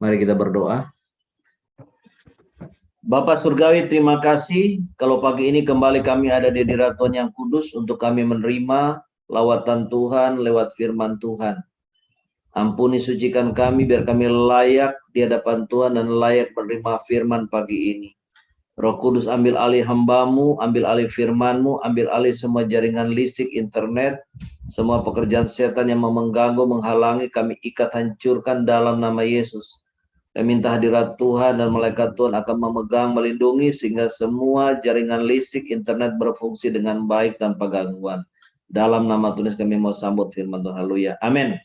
Mari kita berdoa. Bapa Surgawi, terima kasih kalau pagi ini kembali kami ada di hadirat Tuhan yang kudus untuk kami menerima lawatan Tuhan lewat firman Tuhan. Ampuni sucikan kami biar kami layak di hadapan Tuhan dan layak menerima firman pagi ini. Roh Kudus ambil alih hamba-Mu, ambil alih firman-Mu, ambil alih semua jaringan listrik, internet, semua pekerjaan setan yang mengganggu, menghalangi, kami ikat, hancurkan dalam nama Yesus. Kami minta hadirat Tuhan dan malaikat Tuhan akan memegang, melindungi sehingga semua jaringan listrik, internet berfungsi dengan baik tanpa gangguan. Dalam nama Tuhan kami mau sambut firman Tuhan. Haleluya. Amin.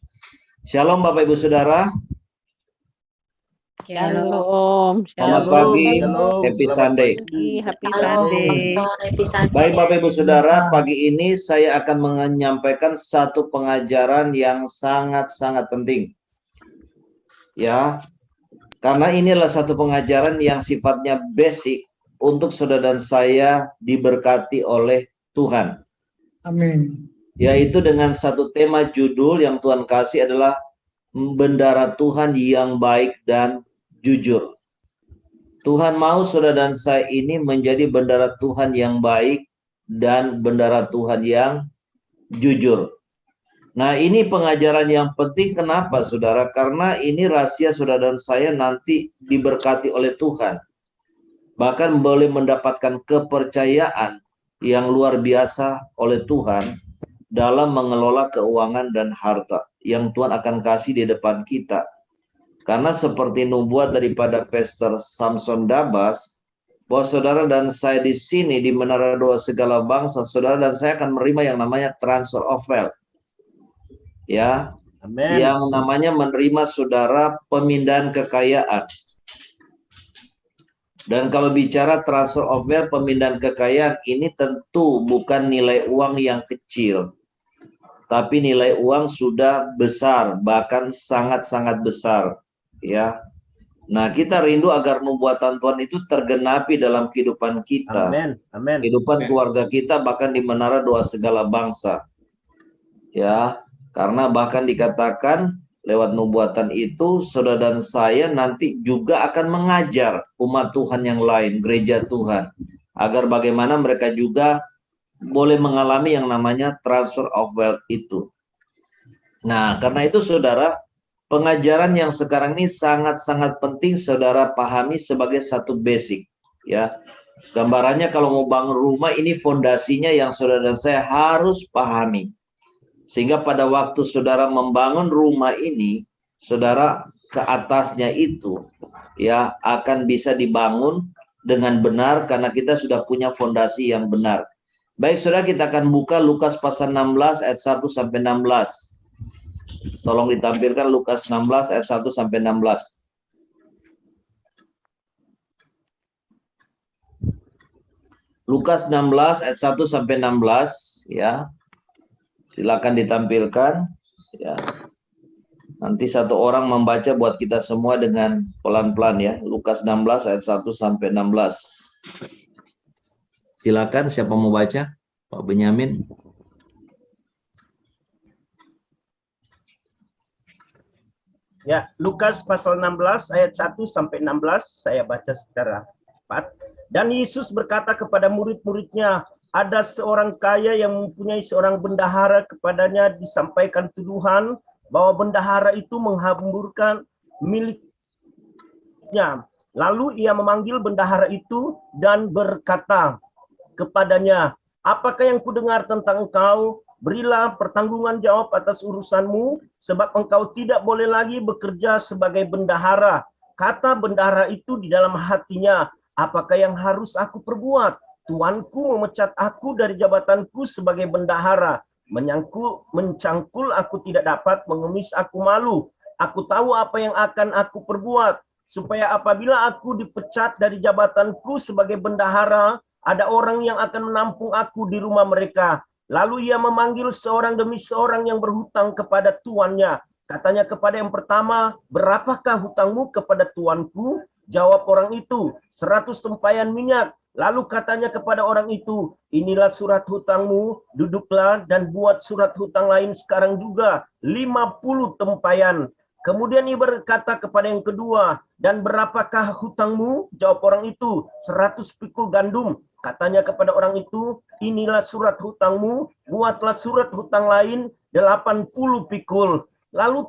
Shalom Bapak Ibu Saudara. Shalom. Selamat pagi, Happy Sunday. Happy Sunday. Baik Bapak Ibu Saudara, pagi ini saya akan menyampaikan satu pengajaran yang sangat-sangat penting. Ya, karena inilah satu pengajaran yang sifatnya basic untuk saudara dan saya diberkati oleh Tuhan. Amin. Yaitu dengan satu tema judul yang Tuhan kasih adalah bendara Tuhan yang baik dan jujur. Tuhan mau saudara dan saya ini menjadi bendara Tuhan yang baik dan bendara Tuhan yang jujur. Nah, ini pengajaran yang penting. Kenapa saudara? Karena ini rahasia saudara dan saya nanti diberkati oleh Tuhan. Bahkan boleh mendapatkan kepercayaan yang luar biasa oleh Tuhan dalam mengelola keuangan dan harta yang Tuhan akan kasih di depan kita. Karena seperti nubuat daripada Pastor Samson Dabas, bahwa saudara dan saya di sini di Menara Doa Segala Bangsa, saudara dan saya akan menerima yang namanya transfer of wealth. Ya, Amen. Yang namanya menerima saudara pemindahan kekayaan. Dan kalau bicara transfer of wealth, pemindahan kekayaan, ini tentu bukan nilai uang yang kecil. Tapi nilai uang sudah besar, bahkan sangat-sangat besar. Ya, nah kita rindu agar nubuatan Tuhan itu tergenapi dalam kehidupan kita, Amen. Amen. kehidupan keluarga kita, bahkan di Menara Doa Segala Bangsa. Ya, karena bahkan dikatakan lewat nubuatan itu, saudara dan saya nanti juga akan mengajar umat Tuhan yang lain, gereja Tuhan, agar bagaimana mereka juga boleh mengalami yang namanya transfer of wealth itu. Nah, karena itu saudara, pengajaran yang sekarang ini sangat-sangat penting saudara pahami sebagai satu basic. Ya, gambarannya kalau mau bangun rumah, ini fondasinya yang saudara dan saya harus pahami. Sehingga pada waktu saudara membangun rumah ini, saudara ke atasnya itu ya akan bisa dibangun dengan benar karena kita sudah punya fondasi yang benar. Baik saudara, kita akan buka Lukas pasal 16 ayat 1 sampai 16. Tolong ditampilkan Lukas 16 ayat 1 sampai 16. Lukas 16 ayat 1 sampai 16 ya. Silakan ditampilkan ya. Nanti satu orang membaca buat kita semua dengan pelan-pelan ya. Lukas 16 ayat 1 sampai 16. Silakan siapa mau baca? Pak Benyamin. Ya, Lukas pasal 16 ayat 1 sampai 16 saya baca secara cepat. Dan Yesus berkata kepada murid-muridnya, ada seorang kaya yang mempunyai seorang bendahara, kepadanya disampaikan tuduhan bahwa bendahara itu menghamburkan miliknya. Lalu ia memanggil bendahara itu dan berkata kepadanya, apakah yang kudengar tentang engkau? Berilah pertanggungan jawab atas urusanmu, sebab engkau tidak boleh lagi bekerja sebagai bendahara. Kata bendahara itu di dalam hatinya, apakah yang harus aku perbuat? Tuanku memecat aku dari jabatanku sebagai bendahara. Mencangkul aku tidak dapat, mengemis aku malu. Aku tahu apa yang akan aku perbuat, supaya apabila aku dipecat dari jabatanku sebagai bendahara, ada orang yang akan menampung aku di rumah mereka. Lalu ia memanggil seorang demi seorang yang berhutang kepada tuannya. Katanya kepada yang pertama, berapakah hutangmu kepada tuanku? Jawab orang itu, 100 tempayan minyak. Lalu katanya kepada orang itu, inilah surat hutangmu, duduklah dan buat surat hutang lain sekarang juga, 50 tempayan. Kemudian ia berkata kepada yang kedua, dan berapakah hutangmu? Jawab orang itu, 100 pikul gandum. Katanya kepada orang itu, inilah surat hutangmu, buatlah surat hutang lain 80 pikul. Lalu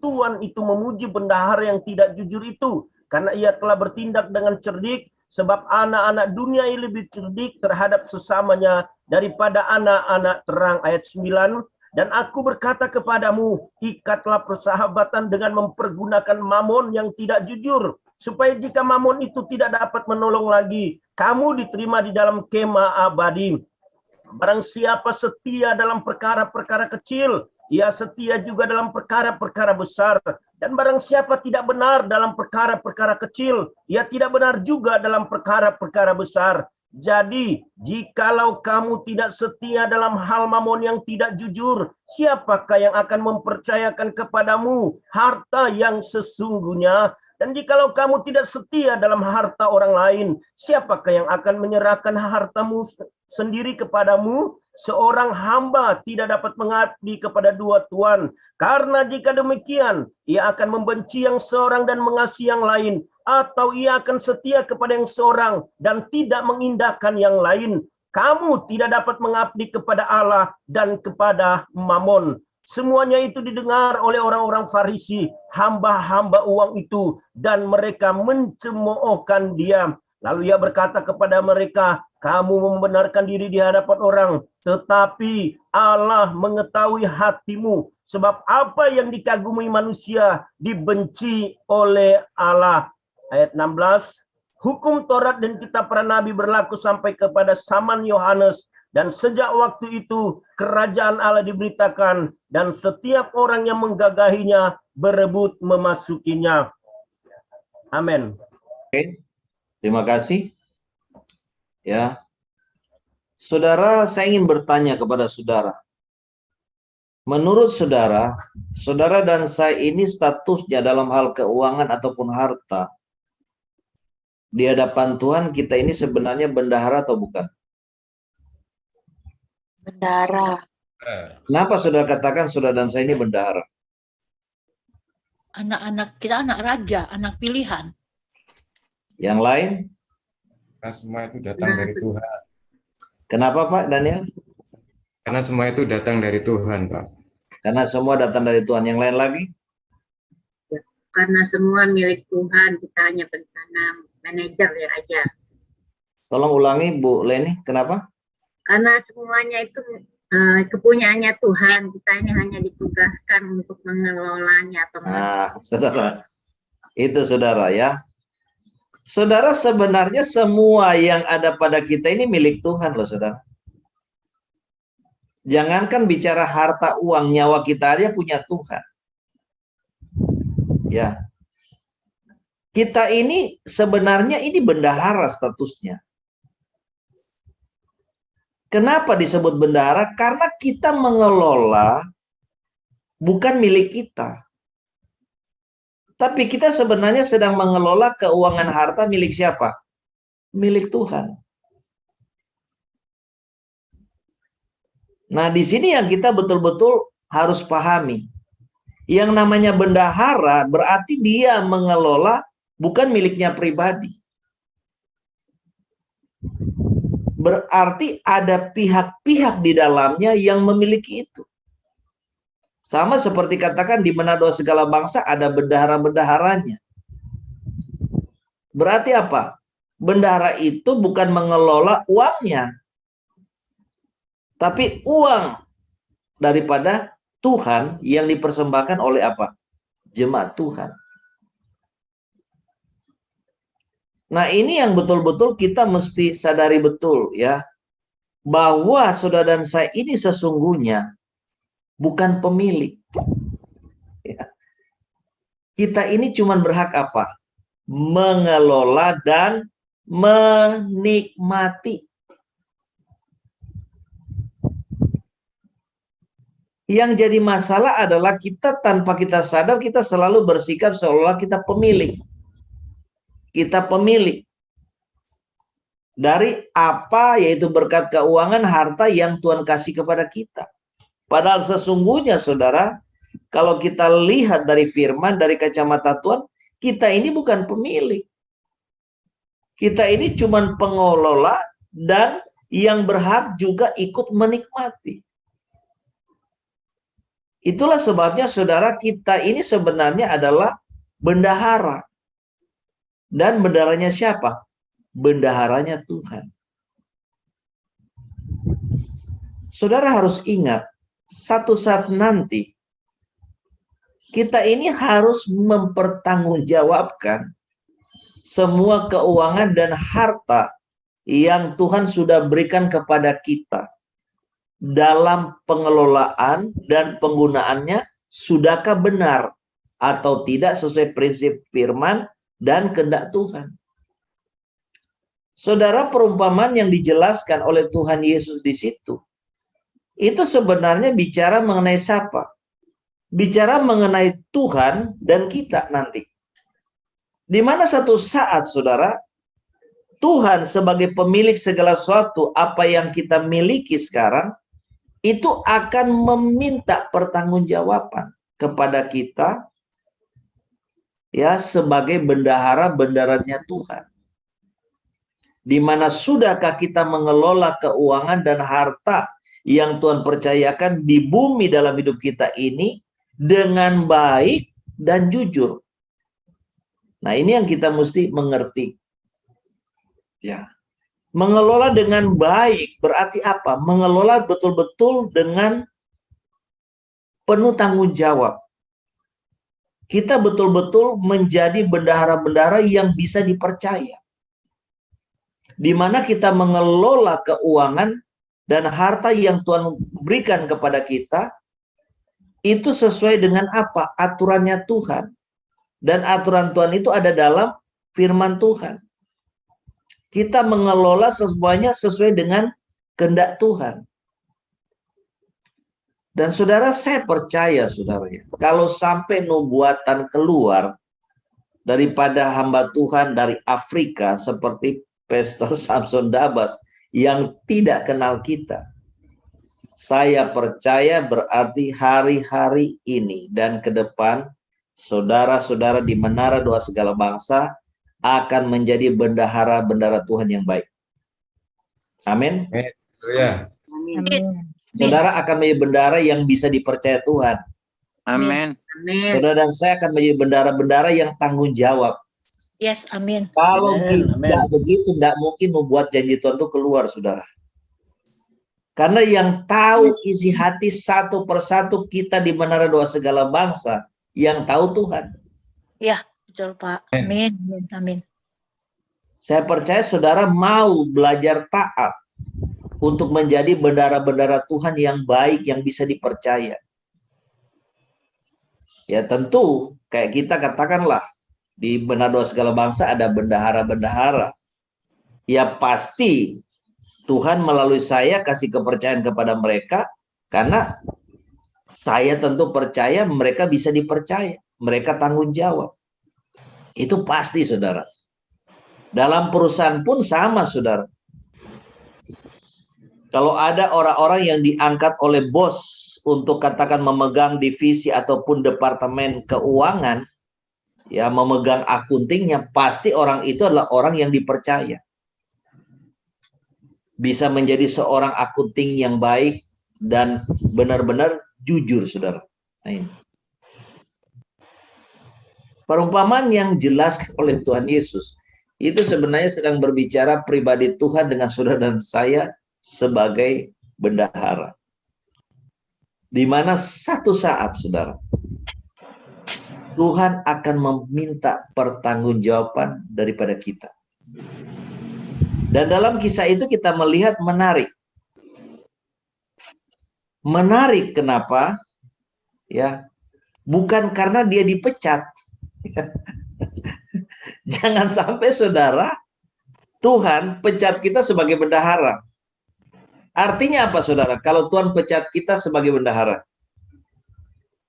Tuhan itu memuji bendahara yang tidak jujur itu, karena ia telah bertindak dengan cerdik, sebab anak-anak dunia ini lebih cerdik terhadap sesamanya daripada anak-anak terang. Ayat 9. Dan aku berkata kepadamu, ikatlah persahabatan dengan mempergunakan mamon yang tidak jujur, supaya jika mamon itu tidak dapat menolong lagi, kamu diterima di dalam kemah abadi. Barang siapa setia dalam perkara-perkara kecil, ia setia juga dalam perkara-perkara besar. Dan barang siapa tidak benar dalam perkara-perkara kecil, ia tidak benar juga dalam perkara-perkara besar. Jadi, jikalau kamu tidak setia dalam hal mamon yang tidak jujur, siapakah yang akan mempercayakan kepadamu harta yang sesungguhnya? Dan jikalau kamu tidak setia dalam harta orang lain, siapakah yang akan menyerahkan hartamu sendiri kepadamu? Seorang hamba tidak dapat mengabdi kepada dua tuan, karena jika demikian, ia akan membenci yang seorang dan mengasihi yang lain, atau ia akan setia kepada yang seorang dan tidak mengindahkan yang lain. Kamu tidak dapat mengabdi kepada Allah dan kepada Mamon. Semuanya itu didengar oleh orang-orang Farisi, hamba-hamba uang itu, dan mereka mencemoohkan dia. Lalu ia berkata kepada mereka, kamu membenarkan diri di hadapan orang, tetapi Allah mengetahui hatimu, sebab apa yang dikagumi manusia dibenci oleh Allah. Ayat 16, hukum Taurat dan kitab para nabi berlaku sampai kepada zaman Yohanes, dan sejak waktu itu kerajaan Allah diberitakan, dan setiap orang yang menggagahinya berebut memasukinya. Amin. Oke, terima kasih. Ya, saudara, saya ingin bertanya kepada saudara. Menurut saudara, saudara dan saya ini statusnya dalam hal keuangan ataupun harta di hadapan Tuhan, kita ini sebenarnya bendahara atau bukan? Bendahara. Kenapa saudara katakan saudara dan saya ini bendahara? Anak-anak kita anak raja, anak pilihan. Yang lain? Karena semua itu datang dari Tuhan. Kenapa Pak Daniel? Karena semua itu datang dari Tuhan, Pak. Karena semua datang dari Tuhan. Yang lain lagi? Karena semua milik Tuhan, kita hanya bencana manajer ya aja. Tolong ulangi Bu Leni, kenapa? Karena semuanya itu kepunyaannya Tuhan, kita ini hanya ditugaskan untuk mengelolanya atau saudara, itu saudara ya. Saudara, sebenarnya semua yang ada pada kita ini milik Tuhan loh saudara. Jangankan bicara harta, uang, nyawa kita aja punya Tuhan. Ya. Kita ini sebenarnya ini bendahara statusnya. Kenapa disebut bendahara? Karena kita mengelola bukan milik kita. Tapi kita sebenarnya sedang mengelola keuangan harta milik siapa? Milik Tuhan. Nah, di sini yang kita betul-betul harus pahami. Yang namanya bendahara berarti dia mengelola bukan miliknya pribadi. Berarti ada pihak-pihak di dalamnya yang memiliki itu. Sama seperti katakan di Manado segala bangsa ada bendahara-bendaharanya. Berarti apa? Bendahara itu bukan mengelola uangnya. Tapi uang daripada Tuhan yang dipersembahkan oleh apa? Jemaat Tuhan. Nah, ini yang betul-betul kita mesti sadari betul ya. Bahwa saudara dan saya ini sesungguhnya bukan pemilik. Ya. Kita ini cuma berhak apa? Mengelola dan menikmati. Yang jadi masalah adalah kita tanpa kita sadar kita selalu bersikap seolah kita pemilik. Kita pemilik dari apa, yaitu berkat keuangan harta yang Tuhan kasih kepada kita. Padahal sesungguhnya saudara, kalau kita lihat dari firman, dari kacamata Tuhan, kita ini bukan pemilik. Kita ini cuma pengelola dan yang berhak juga ikut menikmati. Itulah sebabnya saudara, kita ini sebenarnya adalah bendahara. Dan bendaharanya siapa? Bendaharanya Tuhan. Saudara harus ingat, satu saat nanti, kita ini harus mempertanggungjawabkan semua keuangan dan harta yang Tuhan sudah berikan kepada kita. Dalam pengelolaan dan penggunaannya, sudahkah benar atau tidak sesuai prinsip firman dan kehendak Tuhan. Saudara, perumpamaan yang dijelaskan oleh Tuhan Yesus di situ, itu sebenarnya bicara mengenai siapa? Bicara mengenai Tuhan dan kita nanti. Di mana satu saat, saudara, Tuhan sebagai pemilik segala sesuatu, apa yang kita miliki sekarang, itu akan meminta pertanggungjawaban kepada kita, ya, sebagai bendahara-bendaharanya Tuhan. Di mana sudahkah kita mengelola keuangan dan harta yang Tuhan percayakan di bumi dalam hidup kita ini dengan baik dan jujur. Nah, ini yang kita mesti mengerti. Ya. Mengelola dengan baik berarti apa? Mengelola betul-betul dengan penuh tanggung jawab. Kita betul-betul menjadi bendahara-bendahara yang bisa dipercaya. Di mana kita mengelola keuangan dan harta yang Tuhan berikan kepada kita, itu sesuai dengan apa? Aturannya Tuhan. Dan aturan Tuhan itu ada dalam firman Tuhan. Kita mengelola semuanya sesuai dengan kehendak Tuhan. Dan saudara, saya percaya saudara, kalau sampai nubuatan keluar daripada hamba Tuhan dari Afrika seperti Pastor Samson Dabas yang tidak kenal kita, saya percaya berarti hari-hari ini dan ke depan saudara-saudara di Menara Doa Segala Bangsa akan menjadi bendahara-bendahara Tuhan yang baik. Amin. Ya. Amin. Saudara akan menjadi bendahara yang bisa dipercaya Tuhan. Amin. Amin. Saudara dan saya akan menjadi bendahara-bendahara yang tanggung jawab. Yes, amin. Kalau Amin. tidak begitu, tidak mungkin membuat janji Tuhan itu keluar, saudara. Karena yang tahu isi hati satu persatu kita di Menara Doa Segala Bangsa, yang tahu Tuhan. Ya, betul Pak. Amin. Amin. Amin. Saya percaya saudara mau belajar taat untuk menjadi bendahara-bendahara Tuhan yang baik, yang bisa dipercaya. Ya tentu, kayak kita katakanlah, di Menara Doa Segala Bangsa ada bendahara-bendahara. Ya pasti Tuhan melalui saya kasih kepercayaan kepada mereka, karena saya tentu percaya mereka bisa dipercaya. Mereka tanggung jawab. Itu pasti saudara. Dalam perusahaan pun sama saudara. Kalau ada orang-orang yang diangkat oleh bos untuk katakan memegang divisi ataupun departemen keuangan, ya memegang akuntingnya, pasti orang itu adalah orang yang dipercaya. Bisa menjadi seorang akunting yang baik dan benar-benar jujur, saudara. Nah, ini. Perumpamaan yang jelas oleh Tuhan Yesus itu sebenarnya sedang berbicara pribadi Tuhan dengan saudara dan saya sebagai bendahara. Di mana satu saat, saudara, Tuhan akan meminta pertanggungjawaban daripada kita. Dan dalam kisah itu kita melihat menarik. Menarik kenapa? Ya, bukan karena dia dipecat. Jangan sampai saudara, Tuhan pecat kita sebagai bendahara. Artinya apa saudara? Kalau Tuhan pecat kita sebagai bendahara,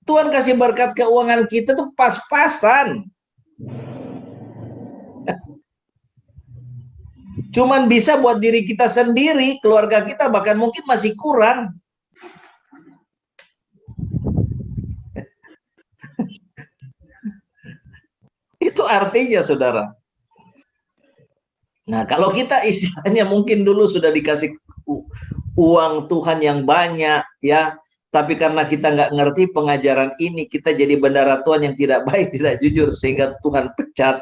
Tuhan kasih berkat keuangan kita tuh pas-pasan. Cuman bisa buat diri kita sendiri, keluarga kita bahkan mungkin masih kurang. Itu artinya, saudara. Nah, kalau kita istilahnya mungkin dulu sudah dikasih uang Tuhan yang banyak, ya, tapi karena kita nggak ngerti pengajaran ini, kita jadi bendahara Tuhan yang tidak baik, tidak jujur, sehingga Tuhan pecat.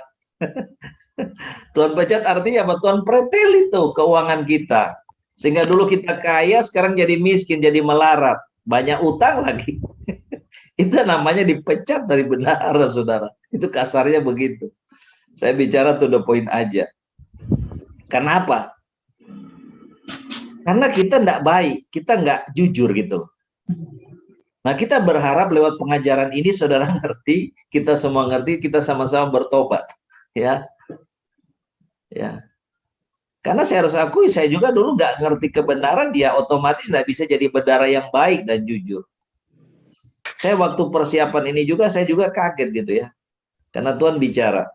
Tuhan pecat artinya apa? Tuhan pretel itu keuangan kita. Sehingga dulu kita kaya, sekarang jadi miskin, jadi melarat. Banyak utang lagi. Itu namanya dipecat dari bendahara, saudara. Itu kasarnya begitu. Saya bicara to the point aja. Kenapa? Karena kita tidak baik, kita nggak jujur gitu. Nah, kita berharap lewat pengajaran ini saudara ngerti, kita semua ngerti, kita sama-sama bertobat, ya. Ya. Karena saya harus akui, saya juga dulu nggak ngerti kebenaran, dia otomatis nggak bisa jadi bendahara yang baik dan jujur. Saya waktu persiapan ini juga, saya juga kaget gitu ya. Karena Tuhan bicara.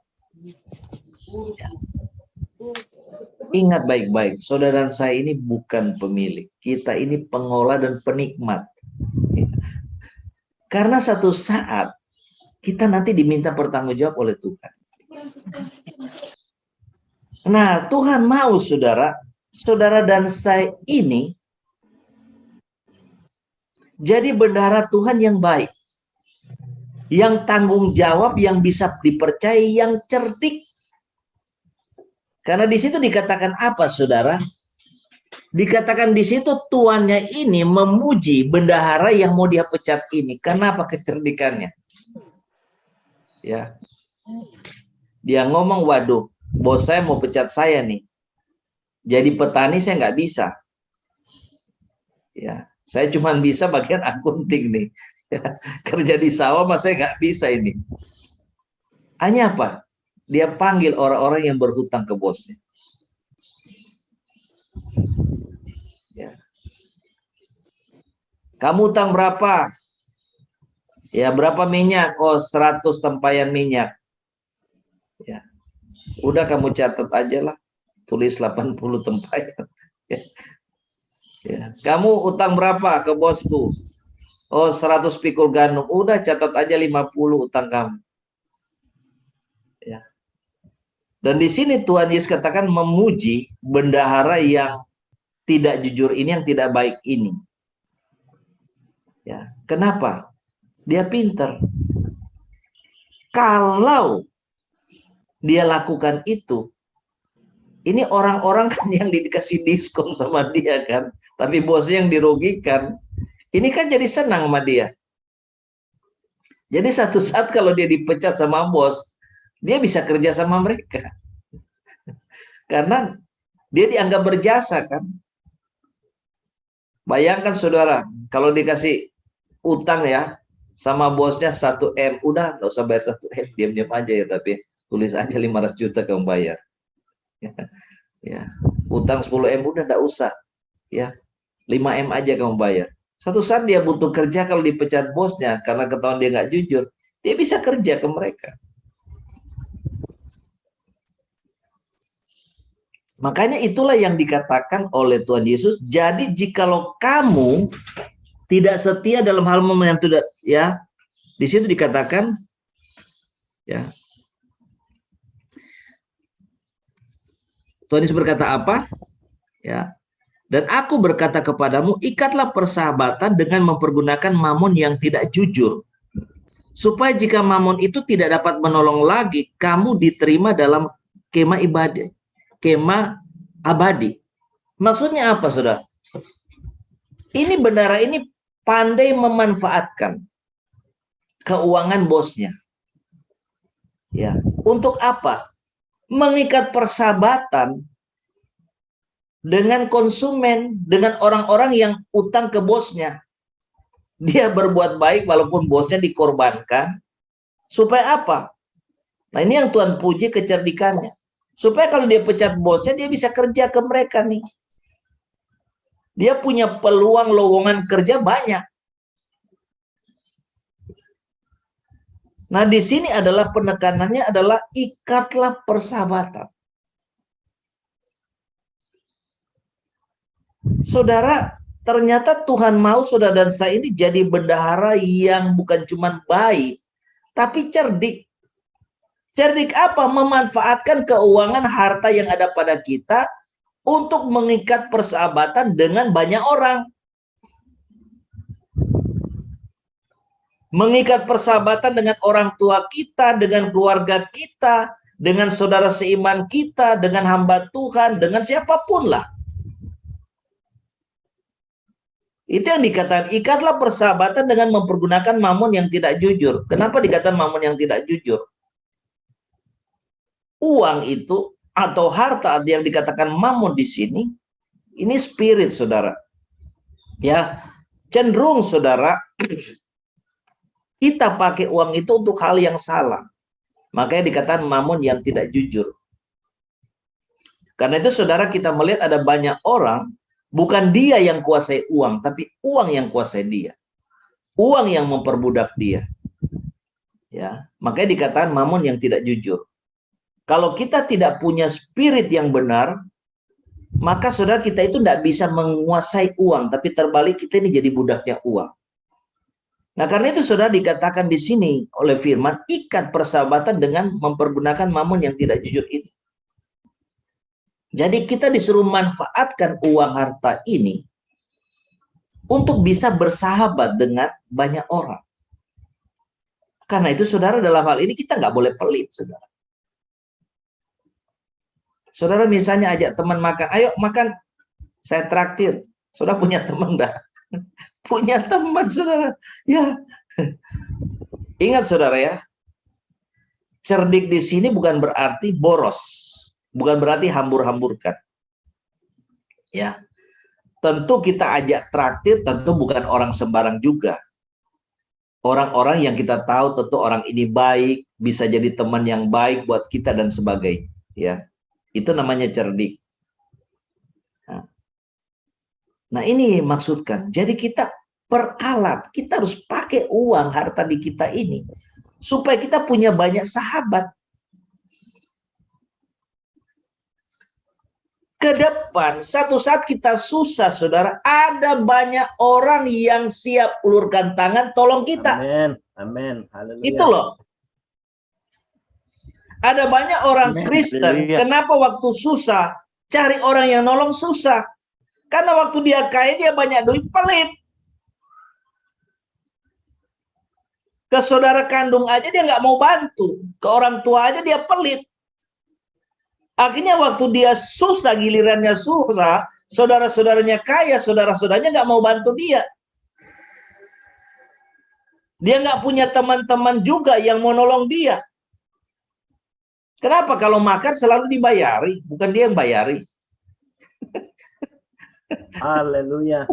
Ingat baik-baik, saudara dan saya ini bukan pemilik. Kita ini pengolah dan penikmat. Karena satu saat, kita nanti diminta bertanggung jawab oleh Tuhan. Nah, Tuhan mau saudara dan saya ini jadi bendahara Tuhan yang baik, yang tanggung jawab, yang bisa dipercaya, yang cerdik. Karena di situ dikatakan apa, saudara? Dikatakan di situ tuannya ini memuji bendahara yang mau dia pecat ini. Kenapa? Kecerdikannya. Ya, dia ngomong, waduh, bos saya mau pecat saya nih. Jadi petani saya nggak bisa. Ya, saya cuma bisa bagian akunting nih. Ya, kerja di sawah mas saya nggak bisa ini. Hanya apa? Dia panggil orang-orang yang berhutang ke bosnya. Ya. Kamu utang berapa? Ya, berapa minyak? Oh, 100 tempayan minyak. Ya. Udah kamu catat aja lah. Tulis 80 tempayan. Ya. Ya. Kamu utang berapa ke bosku? Oh, 100 pikul gandum. Udah catat aja 50 utang kamu. Ya. Dan di sini Tuhan Yesus katakan memuji bendahara yang tidak jujur ini, yang tidak baik ini. Ya, kenapa? Dia pintar. Kalau dia lakukan itu, ini orang-orang kan yang dikasih diskon sama dia kan, tapi bosnya yang dirugikan. Ini kan jadi senang sama dia. Jadi satu saat kalau dia dipecat sama bos, dia bisa kerja sama mereka. Karena dia dianggap berjasa kan. Bayangkan saudara, kalau dikasih utang ya, sama bosnya 1 M, udah nggak usah bayar 1 M, diam-diam aja ya, tapi tulis aja 500 juta kamu bayar. Ya. Utang 10 M udah nggak usah. Ya. 5 M aja kamu bayar. Satu saat dia butuh kerja, kalau dipecat bosnya karena ketahuan dia nggak jujur, dia bisa kerja ke mereka. Makanya itulah yang dikatakan oleh Tuhan Yesus. Jadi jikalau kamu tidak setia dalam hal yang tidak, ya, di situ dikatakan, ya, Tuhan Yesus berkata apa? Ya, dan aku berkata kepadamu, ikatlah persahabatan dengan mempergunakan mamon yang tidak jujur, supaya jika mamon itu tidak dapat menolong lagi, kamu diterima dalam kemah ibadah. Kemah abadi. Maksudnya apa, saudara? Ini bendahara ini pandai memanfaatkan keuangan bosnya. Ya, untuk apa? Mengikat persahabatan dengan konsumen, dengan orang-orang yang utang ke bosnya. Dia berbuat baik walaupun bosnya dikorbankan. Supaya apa? Nah, ini yang Tuhan puji kecerdikannya. Supaya kalau dia pecat bosnya, dia bisa kerja ke mereka nih. Dia punya peluang lowongan kerja banyak. Nah, di sini adalah penekanannya adalah ikatlah persahabatan. Saudara, ternyata Tuhan mau saudara dan saya ini jadi bendahara yang bukan cuma baik, tapi cerdik. Cerdik apa? Memanfaatkan keuangan harta yang ada pada kita untuk mengikat persahabatan dengan banyak orang. Mengikat persahabatan dengan orang tua kita, dengan keluarga kita, dengan saudara seiman kita, dengan hamba Tuhan, dengan siapapun lah. Itu yang dikatakan, ikatlah persahabatan dengan mempergunakan mamon yang tidak jujur. Kenapa dikatakan mamon yang tidak jujur? Uang itu atau harta yang dikatakan mamon di sini, ini spirit, saudara. Ya, cenderung saudara, kita pakai uang itu untuk hal yang salah. Makanya dikatakan mamon yang tidak jujur. Karena itu saudara, kita melihat ada banyak orang, bukan dia yang kuasai uang, tapi uang yang kuasai dia. Uang yang memperbudak dia. Ya, makanya dikatakan mamon yang tidak jujur. Kalau kita tidak punya spirit yang benar, maka saudara kita itu tidak bisa menguasai uang, tapi terbalik kita ini jadi budaknya uang. Nah, karena itu saudara dikatakan di sini oleh firman, ikat persahabatan dengan mempergunakan mamon yang tidak jujur ini. Jadi kita disuruh manfaatkan uang harta ini untuk bisa bersahabat dengan banyak orang. Karena itu saudara, dalam hal ini kita nggak boleh pelit, saudara. Saudara misalnya ajak teman makan, ayo makan, saya traktir. Saudara punya teman dah? Punya teman, saudara. Ya, ingat saudara ya, cerdik di sini bukan berarti boros, bukan berarti hambur-hamburkan. Ya, tentu kita ajak traktir, tentu bukan orang sembarang juga. Orang-orang yang kita tahu tentu orang ini baik, bisa jadi teman yang baik buat kita dan sebagainya. Ya, itu namanya cerdik. Nah, ini maksudkan. Jadi kita peralat, kita harus pakai uang harta di kita ini supaya kita punya banyak sahabat. Ke depan, satu saat kita susah, saudara, ada banyak orang yang siap ulurkan tangan, tolong kita. Amin. Amin. Haleluya. Itu loh. Ada banyak orang Kristen, kenapa waktu susah, cari orang yang nolong susah. Karena waktu dia kaya, dia banyak duit, pelit. Ke saudara kandung aja dia nggak mau bantu. Ke orang tua aja dia pelit. Akhirnya waktu dia susah, gilirannya susah, saudara-saudaranya kaya, saudara-saudaranya nggak mau bantu dia. Dia nggak punya teman-teman juga yang mau nolong dia. Kenapa? Kalau makan selalu dibayari, bukan dia yang bayari. Haleluya.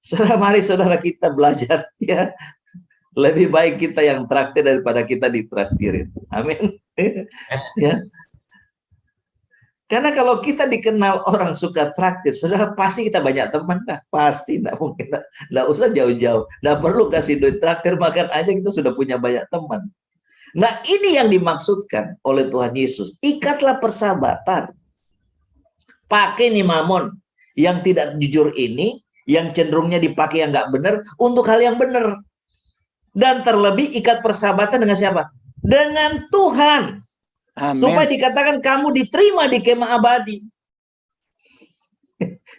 Saudara, mari saudara kita belajar ya. Lebih baik kita yang traktir daripada kita ditraktirin. Amin. Ya. Karena kalau kita dikenal orang suka traktir, saudara, pasti kita banyak teman dah. Pasti, enggak mungkin. Enggak usah jauh-jauh. Enggak perlu kasih duit traktir, makan aja kita sudah punya banyak teman. Nah, ini yang dimaksudkan oleh Tuhan Yesus. Ikatlah persahabatan. Pakai nih mamon yang tidak jujur ini, yang cenderungnya dipakai yang nggak benar, untuk hal yang benar. Dan terlebih ikat persahabatan dengan siapa? Dengan Tuhan. Amen. Supaya dikatakan kamu diterima di kemah abadi.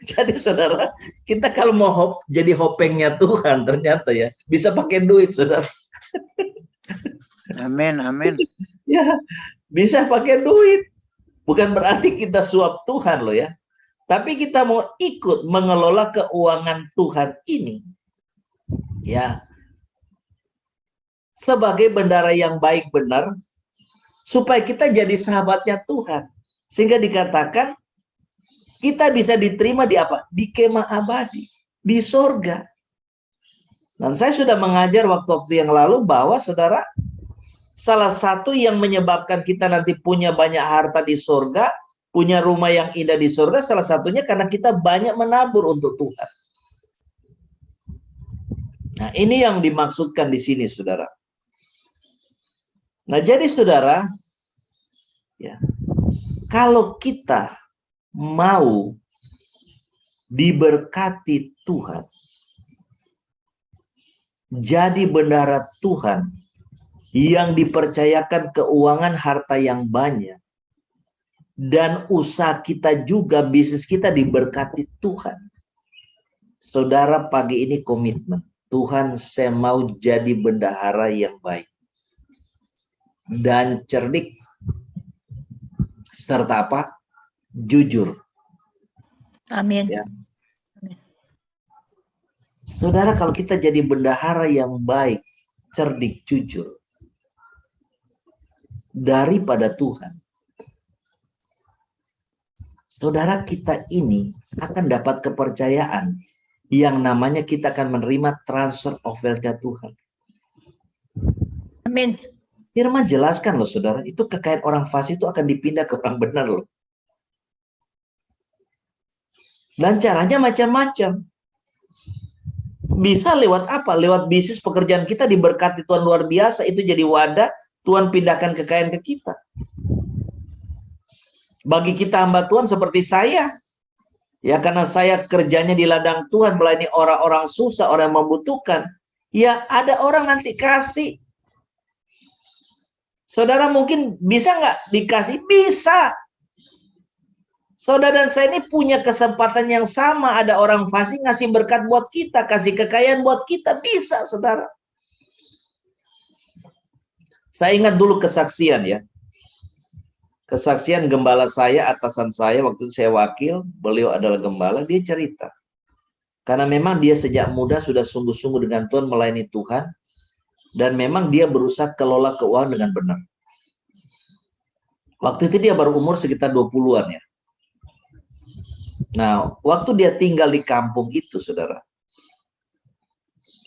Jadi saudara, kita kalau mau jadi hopengnya Tuhan, ternyata ya, bisa pakai duit, saudara. Amin, amin. Ya, bisa pakai duit. Bukan berarti kita suap Tuhan loh ya. Tapi kita mau ikut mengelola keuangan Tuhan ini. Ya. Sebagai bendara yang baik benar. Supaya kita jadi sahabatnya Tuhan. Sehingga dikatakan kita bisa diterima di apa? Di kemah abadi. Di sorga. Dan saya sudah mengajar waktu-waktu yang lalu bahwa saudara, salah satu yang menyebabkan kita nanti punya banyak harta di surga, punya rumah yang indah di surga, salah satunya karena kita banyak menabur untuk Tuhan. Nah, ini yang dimaksudkan di sini, saudara. Nah, jadi saudara, ya, kalau kita mau diberkati Tuhan, jadi bendara Tuhan, yang dipercayakan keuangan harta yang banyak, dan usaha kita juga, bisnis kita diberkati Tuhan. Saudara, pagi ini komitmen, Tuhan, saya mau jadi bendahara yang baik dan cerdik, serta apa? Jujur. Amin. Ya. Saudara, kalau kita jadi bendahara yang baik, cerdik, jujur, daripada Tuhan, saudara, kita ini akan dapat kepercayaan yang namanya kita akan menerima transfer of wealth-nya Tuhan. Amin. Firman jelaskan loh saudara, itu kekayaan orang fasik itu akan dipindah ke orang benar loh. Dan caranya macam-macam. Bisa lewat apa? Lewat bisnis, pekerjaan kita diberkati Tuhan luar biasa, itu jadi wadah, Tuhan pindahkan kekayaan ke kita. Bagi kita hamba Tuhan seperti saya, ya karena saya kerjanya di ladang Tuhan, melayani orang-orang susah, orang yang membutuhkan, ya ada orang nanti kasih. Saudara mungkin bisa nggak dikasih? Bisa. Saudara dan saya ini punya kesempatan yang sama. Ada orang fasik ngasih berkat buat kita, kasih kekayaan buat kita. Bisa, saudara. Saya ingat dulu kesaksian ya. Kesaksian gembala saya, atasan saya, waktu itu saya wakil, beliau adalah gembala, dia cerita. Karena memang dia sejak muda sudah sungguh-sungguh dengan Tuhan, melayani Tuhan. Dan memang dia berusaha kelola keuangan dengan benar. Waktu itu dia baru umur sekitar 20-an ya. Nah, waktu dia tinggal di kampung itu, saudara,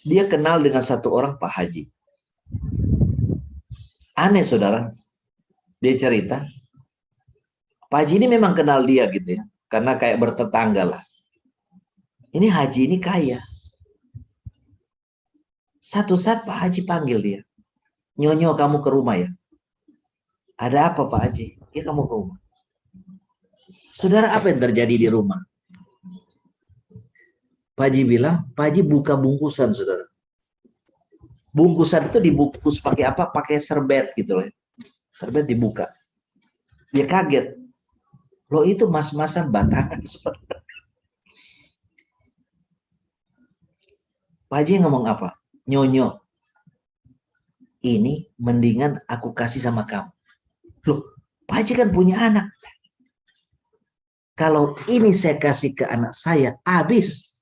dia kenal dengan satu orang Pak Haji. Aneh, saudara. Dia cerita, Pak Haji ini memang kenal dia gitu ya, karena kayak bertetangga lah. Ini Haji ini kaya. Satu saat Pak Haji panggil dia, Nyonyo, kamu ke rumah ya. Ada apa Pak Haji? Ya kamu ke rumah. Saudara, apa yang terjadi di rumah? Pak Haji bilang, Pak Haji buka bungkusan, saudara. Bungkusan itu dibungkus pakai apa? Pakai serbet gitu loh. Serbet dibuka. Dia kaget. Loh, itu mas-masan batangan, saudara. Pak Haji ngomong apa? Nyonyo, ini mendingan aku kasih sama kamu. Loh, Pak Haji kan punya anak. Kalau ini saya kasih ke anak saya, habis.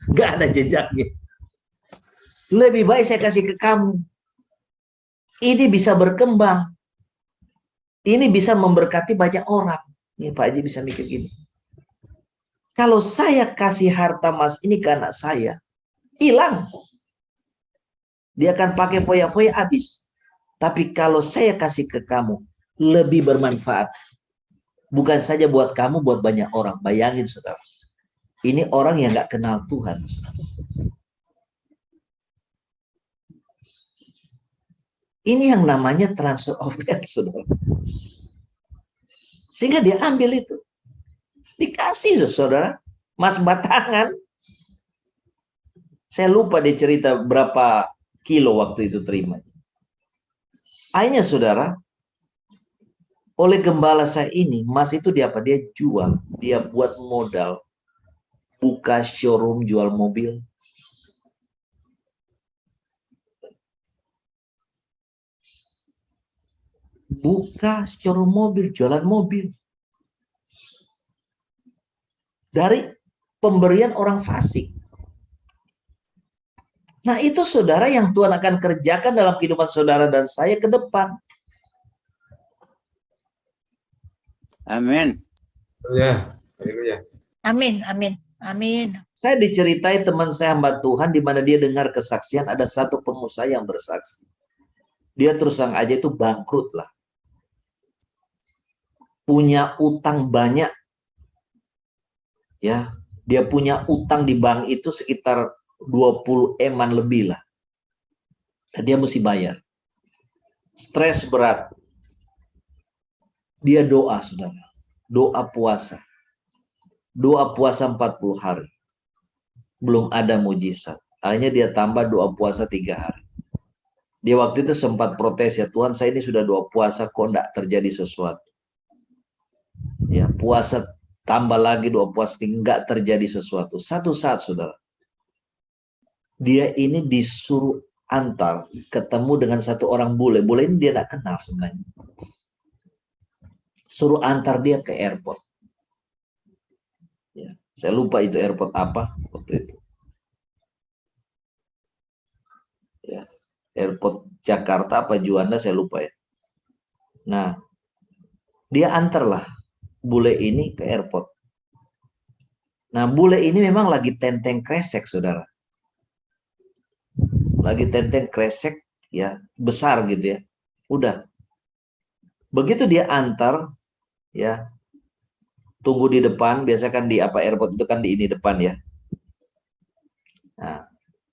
Nggak ada jejaknya. Lebih baik saya kasih ke kamu. Ini bisa berkembang. Ini bisa memberkati banyak orang. Ini Pak Haji bisa mikir gini. Kalau saya kasih harta mas ini ke anak saya, hilang. Dia akan pakai foya-foya habis. Tapi kalau saya kasih ke kamu, lebih bermanfaat. Bukan saja buat kamu, buat banyak orang. Bayangin, saudara. Ini orang yang nggak kenal Tuhan. Saudara. Ini yang namanya transfer of wealth, saudara. Sehingga dia ambil itu. Dikasih, saudara. Mas batangan. Saya lupa dia cerita berapa kilo waktu itu terima. Akhirnya, saudara, oleh gembala saya ini, mas itu dia apa? Dia jual, dia buat modal, buka showroom jual mobil. Buka showroom mobil, jualan mobil. Dari pemberian orang fasik. Nah, itu saudara yang Tuhan akan kerjakan dalam kehidupan saudara dan saya ke depan. Amin. Ya, haleluya. Amin. Amin. Amin. Saya diceritai teman saya hamba Tuhan di mana dia dengar kesaksian ada satu pengusaha yang bersaksi. Dia terus terang aja itu bangkrut lah. Punya utang banyak. Ya, dia punya utang di bank itu sekitar 20 eman lebih lah. Dan dia mesti bayar. Stres berat. Dia doa, saudara. Doa puasa. Doa puasa 40 hari. Belum ada mujizat. Akhirnya dia tambah doa puasa 3 hari. Dia waktu itu sempat protes, ya Tuhan, saya ini sudah 2 puasa kok enggak terjadi sesuatu. Ya, puasa tambah lagi 2 puasa enggak terjadi sesuatu. Satu saat, saudara, dia ini disuruh antar ketemu dengan satu orang bule. Bule ini dia enggak kenal sebenarnya. Suruh antar dia ke airport. Ya, saya lupa itu airport apa waktu itu. Ya, airport Jakarta apa Juanda, saya lupa ya. Nah, dia antarlah bule ini ke airport. Nah, bule ini memang lagi tenteng kresek, saudara. Lagi tenteng kresek, ya, besar gitu ya. Udah. Begitu dia antar, ya, tunggu di depan, biasa kan di apa airport itu kan di ini depan ya. Nah,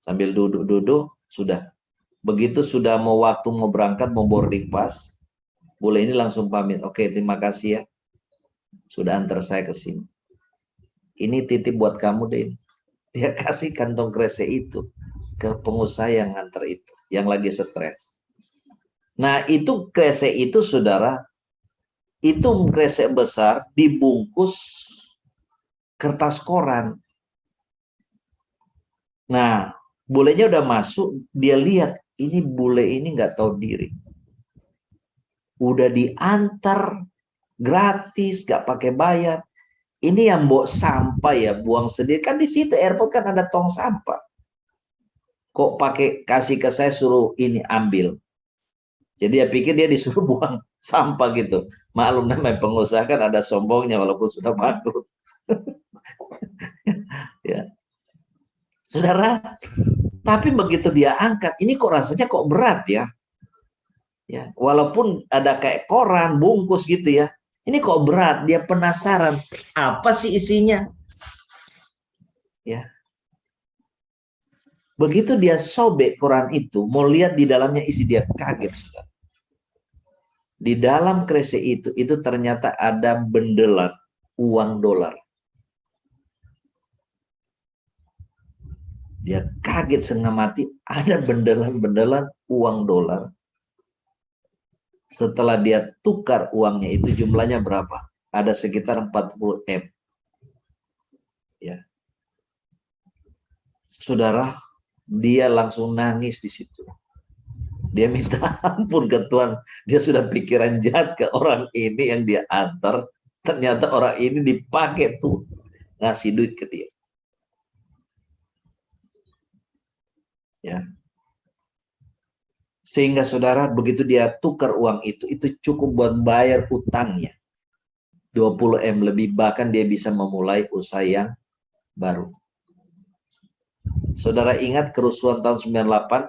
sambil duduk-duduk, sudah. Begitu sudah mau waktu mau berangkat, mau boarding pass, bule ini langsung pamit. Oke, terima kasih ya. Sudah antar saya ke sini. Ini titip buat kamu deh. Dia kasih kantong kresek itu ke pengusaha yang nganter itu, yang lagi stres. Nah, itu kresek itu, saudara, itu kresek besar dibungkus kertas koran. Nah, bulenya udah masuk, dia lihat, ini bule ini nggak tahu diri. Udah diantar gratis, nggak pakai bayar. Ini yang bawa sampah ya, buang sendiri. Kan di situ airport kan ada tong sampah. Kok pakai kasih ke saya suruh ini ambil. Jadi dia pikir dia disuruh buang sampah gitu. Maklum namanya pengusaha kan ada sombongnya walaupun sudah bangkrut. Ya. Saudara, tapi begitu dia angkat, ini kok rasanya kok berat ya. Ya, walaupun ada kayak koran, bungkus gitu ya. Ini kok berat, dia penasaran. Apa sih isinya? Ya. Begitu dia sobek koran itu, mau lihat di dalamnya isi, dia kaget. Saudara. Di dalam kresek itu ternyata ada bendelan uang dolar. Dia kaget setengah mati, ada bendelan-bendelan uang dolar. Setelah dia tukar uangnya itu jumlahnya berapa? Ada sekitar 40 M. Ya. Saudara, dia langsung nangis di situ. Dia minta ampun ke Tuhan. Dia sudah pikiran jahat ke orang ini yang dia antar. Ternyata orang ini dipakai tuh ngasih duit ke dia. Ya. Sehingga saudara begitu dia tukar uang itu cukup buat bayar utangnya. 20 M lebih, bahkan dia bisa memulai usaha yang baru. Saudara ingat kerusuhan tahun 98?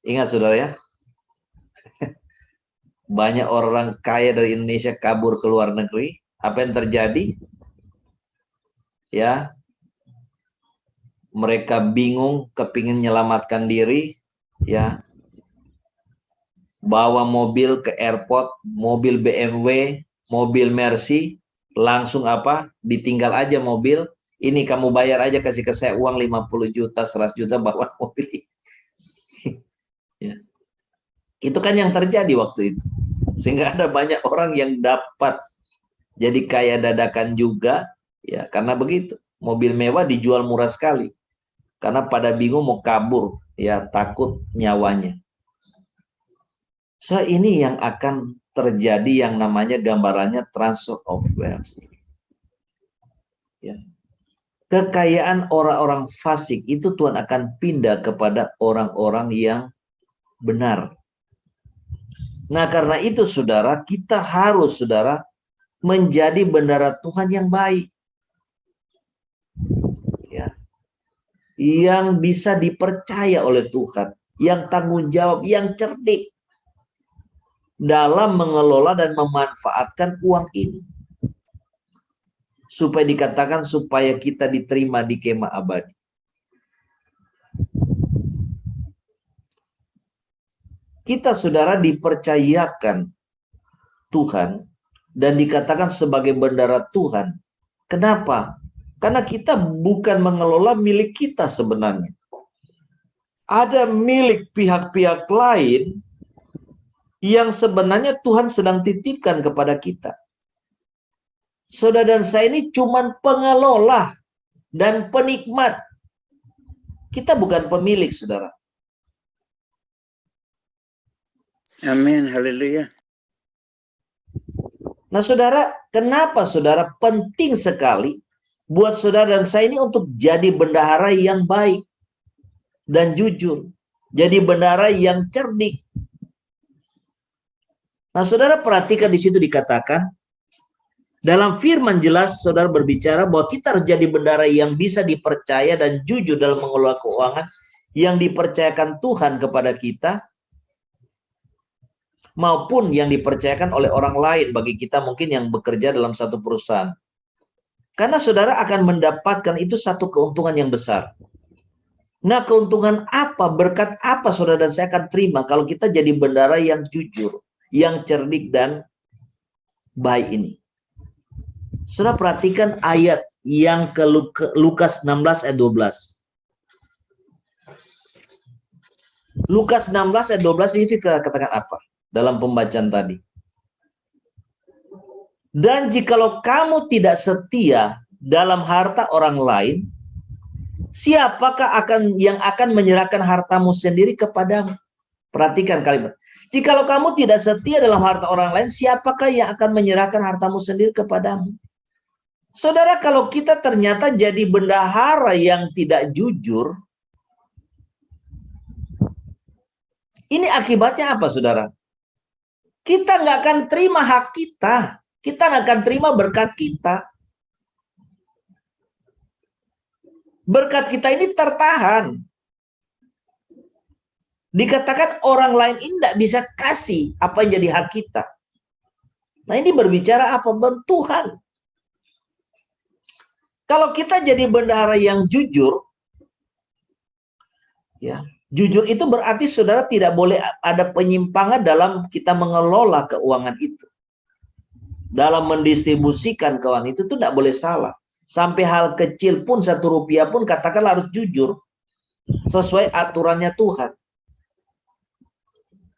Ingat saudara ya? Banyak orang kaya dari Indonesia kabur ke luar negeri. Apa yang terjadi? Ya, mereka bingung, kepingin menyelamatkan diri, ya, bawa mobil ke airport, mobil BMW, mobil Mercy, langsung apa, ditinggal aja mobil, ini kamu bayar aja, kasih ke saya uang 50 juta, 100 juta, bawa mobil. Ya. Itu kan yang terjadi waktu itu. Sehingga ada banyak orang yang dapat jadi kaya dadakan juga, ya, karena begitu. Mobil mewah dijual murah sekali. Karena pada bingung mau kabur, ya, takut nyawanya. So, ini yang akan terjadi yang namanya gambarannya transfer of wealth. Ya. Kekayaan orang-orang fasik itu Tuhan akan pindah kepada orang-orang yang benar. Nah, karena itu saudara, kita harus saudara menjadi bendahara Tuhan yang baik. Ya. Yang bisa dipercaya oleh Tuhan, yang tanggung jawab, yang cerdik dalam mengelola dan memanfaatkan uang ini. Supaya dikatakan supaya kita diterima di kemah abadi. Kita saudara dipercayakan Tuhan dan dikatakan sebagai bendahara Tuhan. Kenapa? Karena kita bukan mengelola milik kita sebenarnya. ada milik pihak-pihak lain yang sebenarnya Tuhan sedang titipkan kepada kita. Saudara dan saya ini cuma pengelola dan penikmat. Kita bukan pemilik, saudara. Amin. Haleluya. Nah, saudara, kenapa saudara penting sekali buat saudara dan saya ini untuk jadi bendahara yang baik dan jujur. Jadi bendahara yang cerdik. Nah, saudara perhatikan di situ dikatakan, dalam firman jelas saudara berbicara bahwa kita harus jadi bendahara yang bisa dipercaya dan jujur dalam mengelola keuangan yang dipercayakan Tuhan kepada kita, maupun yang dipercayakan oleh orang lain bagi kita mungkin yang bekerja dalam satu perusahaan. Karena saudara akan mendapatkan itu satu keuntungan yang besar. Nah, keuntungan apa, berkat apa saudara dan saya akan terima kalau kita jadi bendahara yang jujur, yang cerdik dan baik ini. Saudara perhatikan ayat yang ke Lukas 16 ayat 12. Lukas 16 ayat 12 itu katakan apa dalam pembacaan tadi? Dan jikalau kamu tidak setia dalam harta orang lain, siapakah yang akan menyerahkan hartamu sendiri kepadamu? Perhatikan kalimat. Jikalau kamu tidak setia dalam harta orang lain, siapakah yang akan menyerahkan hartamu sendiri kepadamu? Saudara, kalau kita ternyata jadi bendahara yang tidak jujur, ini akibatnya apa, saudara? Kita nggak akan terima hak kita. Kita nggak akan terima berkat kita. Berkat kita ini tertahan. Dikatakan orang lain ini tidak bisa kasih apa yang jadi hak kita. Nah, ini berbicara apa? Tuhan. Kalau kita jadi bendahara yang jujur, ya, jujur itu berarti saudara tidak boleh ada penyimpangan dalam kita mengelola keuangan itu. Dalam mendistribusikan keuangan itu tidak boleh salah. Sampai hal kecil pun, 1 rupiah pun katakanlah harus jujur. Sesuai aturannya Tuhan.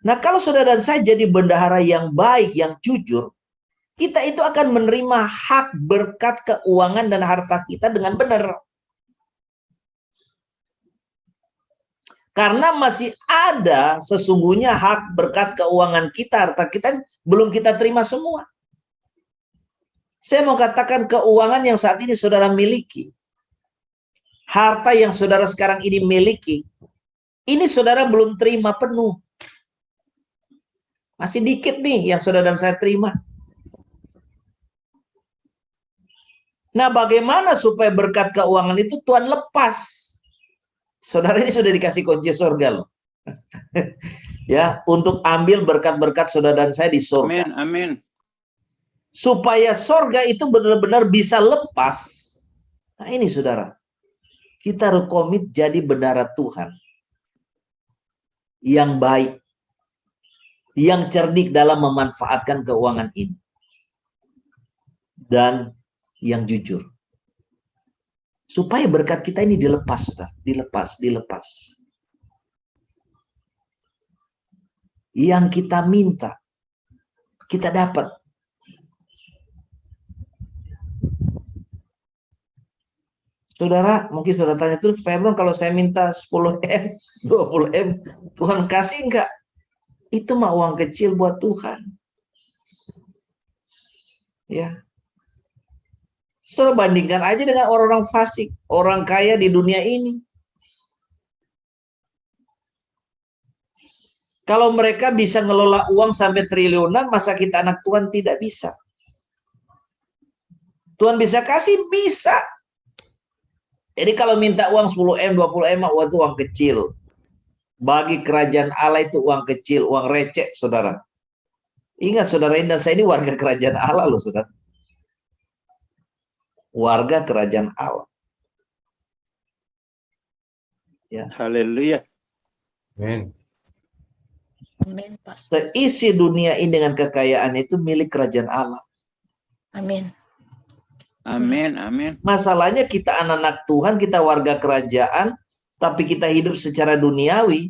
Nah, kalau saudara dan saya jadi bendahara yang baik, yang jujur, kita itu akan menerima hak berkat keuangan dan harta kita dengan benar. Karena masih ada sesungguhnya hak berkat keuangan kita, harta kita belum kita terima semua. Saya mau katakan keuangan yang saat ini saudara miliki, harta yang saudara sekarang ini miliki, ini saudara belum terima penuh. Masih dikit nih yang saudara dan saya terima. Nah, bagaimana supaya berkat keuangan itu Tuhan lepas? Saudara ini sudah dikasih kunci surga loh. Ya, untuk ambil berkat-berkat saudara dan saya di surga. Amin. Amin. Supaya surga itu benar-benar bisa lepas. Nah, ini saudara. Kita harus komit jadi bendahara Tuhan. Yang baik. Yang cerdik dalam memanfaatkan keuangan ini. Dan yang jujur. Supaya berkat kita ini dilepas, saudara. Dilepas. Yang kita minta, kita dapat. Saudara, mungkin saudara tanya terus, Pak Hebron, kalau saya minta 10M, 20M, Tuhan kasih enggak? Itu mah uang kecil buat Tuhan. Ya. Saudara bandingkan aja dengan orang-orang fasik, orang kaya di dunia ini. Kalau mereka bisa ngelola uang sampai triliunan, masa kita anak Tuhan tidak bisa? Tuhan bisa kasih? Bisa. Jadi kalau minta uang 10M, 20M, itu uang kecil. Bagi kerajaan Allah itu uang kecil, uang receh, saudara. Ingat, saudara dan saya ini warga kerajaan Allah loh, saudara. Warga kerajaan Allah. Ya. Haleluya. Amin. Amin, Pak. Seisi dunia ini dengan kekayaan itu milik kerajaan Allah. Amin. Amin. Amin. Masalahnya kita anak-anak Tuhan, kita warga kerajaan, tapi kita hidup secara duniawi,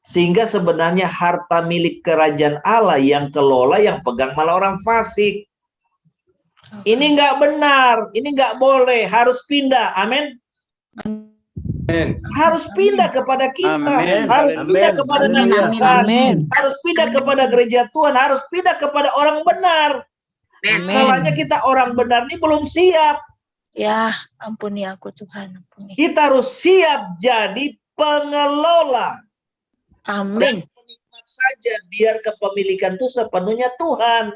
sehingga sebenarnya harta milik kerajaan Allah yang kelola, yang pegang malah orang fasik. Ini nggak benar, ini nggak boleh, harus pindah. Amin. Amin. Harus pindah kepada kita, Amin. harus Amin. pindah kepada Amin, Nabi amin, Tuhan, amin. harus pindah kepada gereja Tuhan, harus pindah kepada orang benar. Amin. Salahnya kita orang benar ini belum siap. Ya, ampuni aku Tuhan, ampuni. Kita harus siap jadi pengelola. Amin. Penikmat saja, biar kepemilikan itu sepenuhnya Tuhan.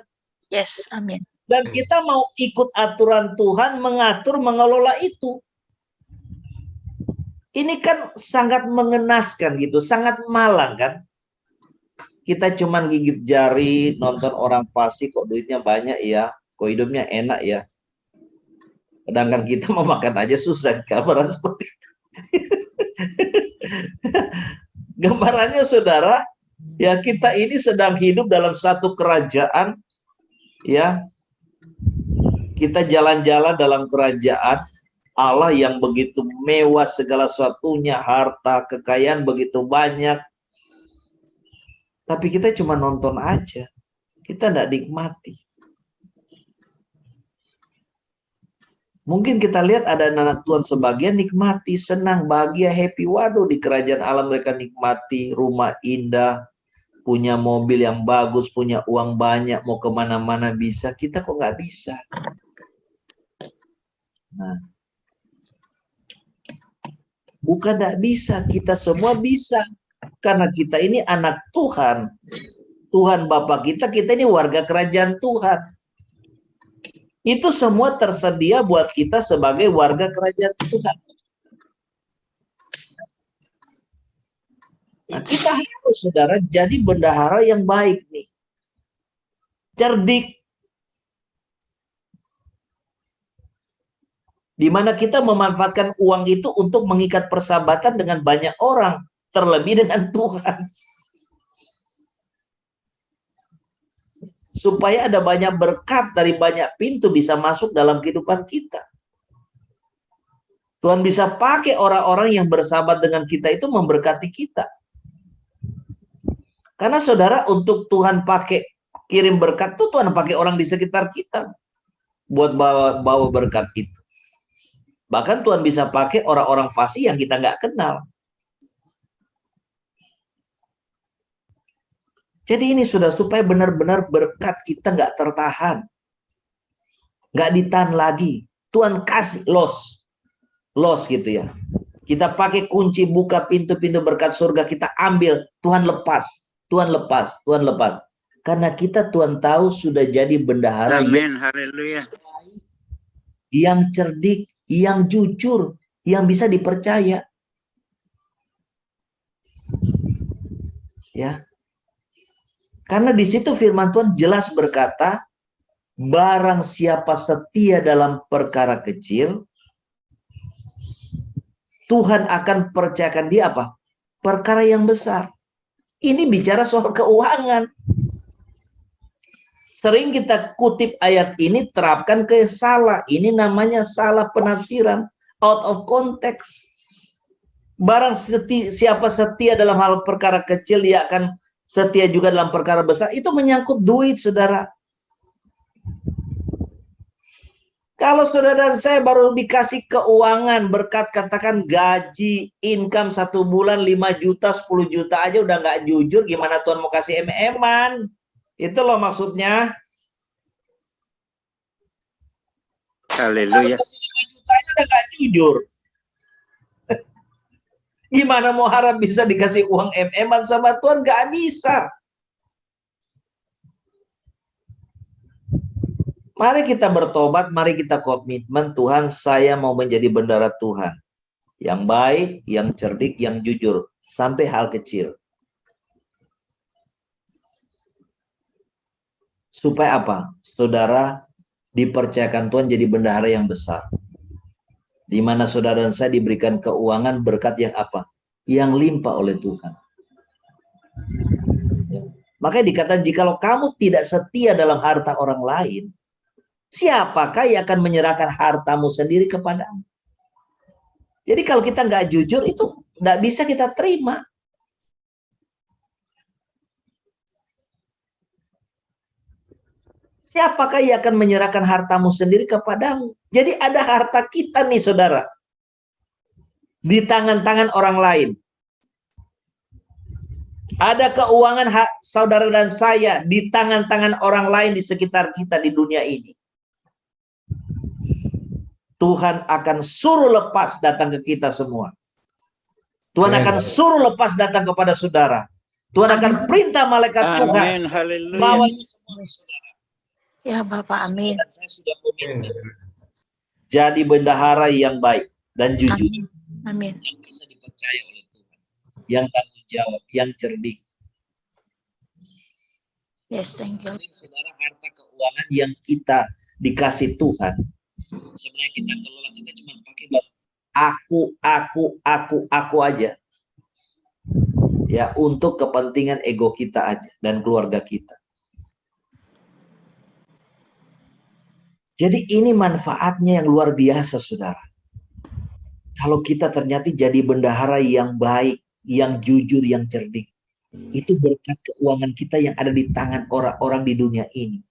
Yes, amin. Dan kita mau ikut aturan Tuhan, mengatur, mengelola itu. Ini kan sangat mengenaskan gitu, sangat malang kan. Kita cuman gigit jari, nonton orang fasik, kok duitnya banyak ya, kok hidupnya enak ya. Sedangkan kita mau makan aja susah, gambaran seperti itu. Gambarannya saudara, ya kita ini sedang hidup dalam satu kerajaan, ya. Kita jalan-jalan dalam kerajaan Allah yang begitu mewah segala sesuatunya, harta, kekayaan begitu banyak. Tapi kita cuma nonton aja. Kita tidak nikmati. Mungkin kita lihat ada anak Tuhan sebagian nikmati, senang, bahagia, happy. Waduh, di kerajaan Allah mereka nikmati, rumah indah, punya mobil yang bagus, punya uang banyak, mau kemana-mana bisa. Kita kok nggak bisa? Nah, bukan nggak bisa, kita semua bisa. Karena kita ini anak Tuhan. Tuhan Bapa kita ini warga kerajaan Tuhan. Itu semua tersedia buat kita sebagai warga kerajaan Tuhan. Nah, kita harus, saudara, jadi bendahara yang baik nih. Cerdik. Di mana kita memanfaatkan uang itu untuk mengikat persahabatan dengan banyak orang, terlebih dengan Tuhan. Supaya ada banyak berkat dari banyak pintu bisa masuk dalam kehidupan kita. Tuhan bisa pakai orang-orang yang bersahabat dengan kita itu memberkati kita. Karena saudara, untuk Tuhan pakai kirim berkat itu Tuhan pakai orang di sekitar kita buat bawa berkat itu. Bahkan Tuhan bisa pakai orang-orang fasik yang kita nggak kenal. Jadi ini sudah supaya benar-benar berkat kita nggak tertahan. Nggak ditahan lagi. Tuhan kasih los gitu ya. Kita pakai kunci buka pintu-pintu berkat surga, kita ambil. Tuhan lepas. Tuhan lepas. Tuhan lepas. Karena kita Tuhan tahu sudah jadi bendahara. Amin. Haleluya. Yang cerdik, yang jujur, yang bisa dipercaya. Ya. Karena di situ firman Tuhan jelas berkata, barang siapa setia dalam perkara kecil, Tuhan akan percayakan dia apa? Perkara yang besar. Ini bicara soal keuangan. Sering kita kutip ayat ini, terapkan ke salah. Ini namanya salah penafsiran, out of context. Barang siapa setia dalam hal perkara kecil, dia akan setia juga dalam perkara besar. Itu menyangkut duit, saudara. Kalau saudara dan saya baru dikasih keuangan, berkat, katakan gaji, income 1 bulan 5 juta, 10 juta aja udah nggak jujur, gimana Tuhan mau kasih em-eman? Itu loh maksudnya. Haleluya. 5 juta aja udah nggak jujur. Gimana mau harap bisa dikasih uang em-eman sama Tuhan? Nggak bisa. Mari kita bertobat, mari kita komitmen, Tuhan, saya mau menjadi bendahara Tuhan. Yang baik, yang cerdik, yang jujur. Sampai hal kecil. Supaya apa? Saudara dipercayakan Tuhan jadi bendahara yang besar. Di mana saudara dan saya diberikan keuangan berkat yang apa? Yang limpah oleh Tuhan. Makanya dikatakan, jikalau kamu tidak setia dalam harta orang lain, siapakah yang akan menyerahkan hartamu sendiri kepadamu? Jadi kalau kita nggak jujur, itu Tidak bisa kita terima. Siapakah yang akan menyerahkan hartamu sendiri kepadamu? Jadi ada harta kita nih saudara. Di tangan-tangan orang lain. Ada keuangan saudara dan saya di tangan-tangan orang lain di sekitar kita di dunia ini. Tuhan akan suruh lepas datang ke kita semua. Tuhan akan suruh lepas datang kepada saudara. Tuhan akan perintah malaikat Tuhan. Amin. Haleluya. Bawa semua saudara. Ya Bapak, amin. Dan saya sudah komitmen. Jadi bendahara yang baik dan jujur. Amin. Yang bisa dipercaya oleh Tuhan. Yang tanggung jawab, yang cerdik. Yes, thank you. Saudara, harta keuangan yang kita dikasih Tuhan, sebenarnya kita kelola, kita cuma pakai aku aja. Ya, untuk kepentingan ego kita aja dan keluarga kita. Jadi ini manfaatnya yang luar biasa, saudara. Kalau kita ternyata jadi bendahara yang baik, yang jujur, yang cerdik. Itu berkat keuangan kita yang ada di tangan orang-orang di dunia ini.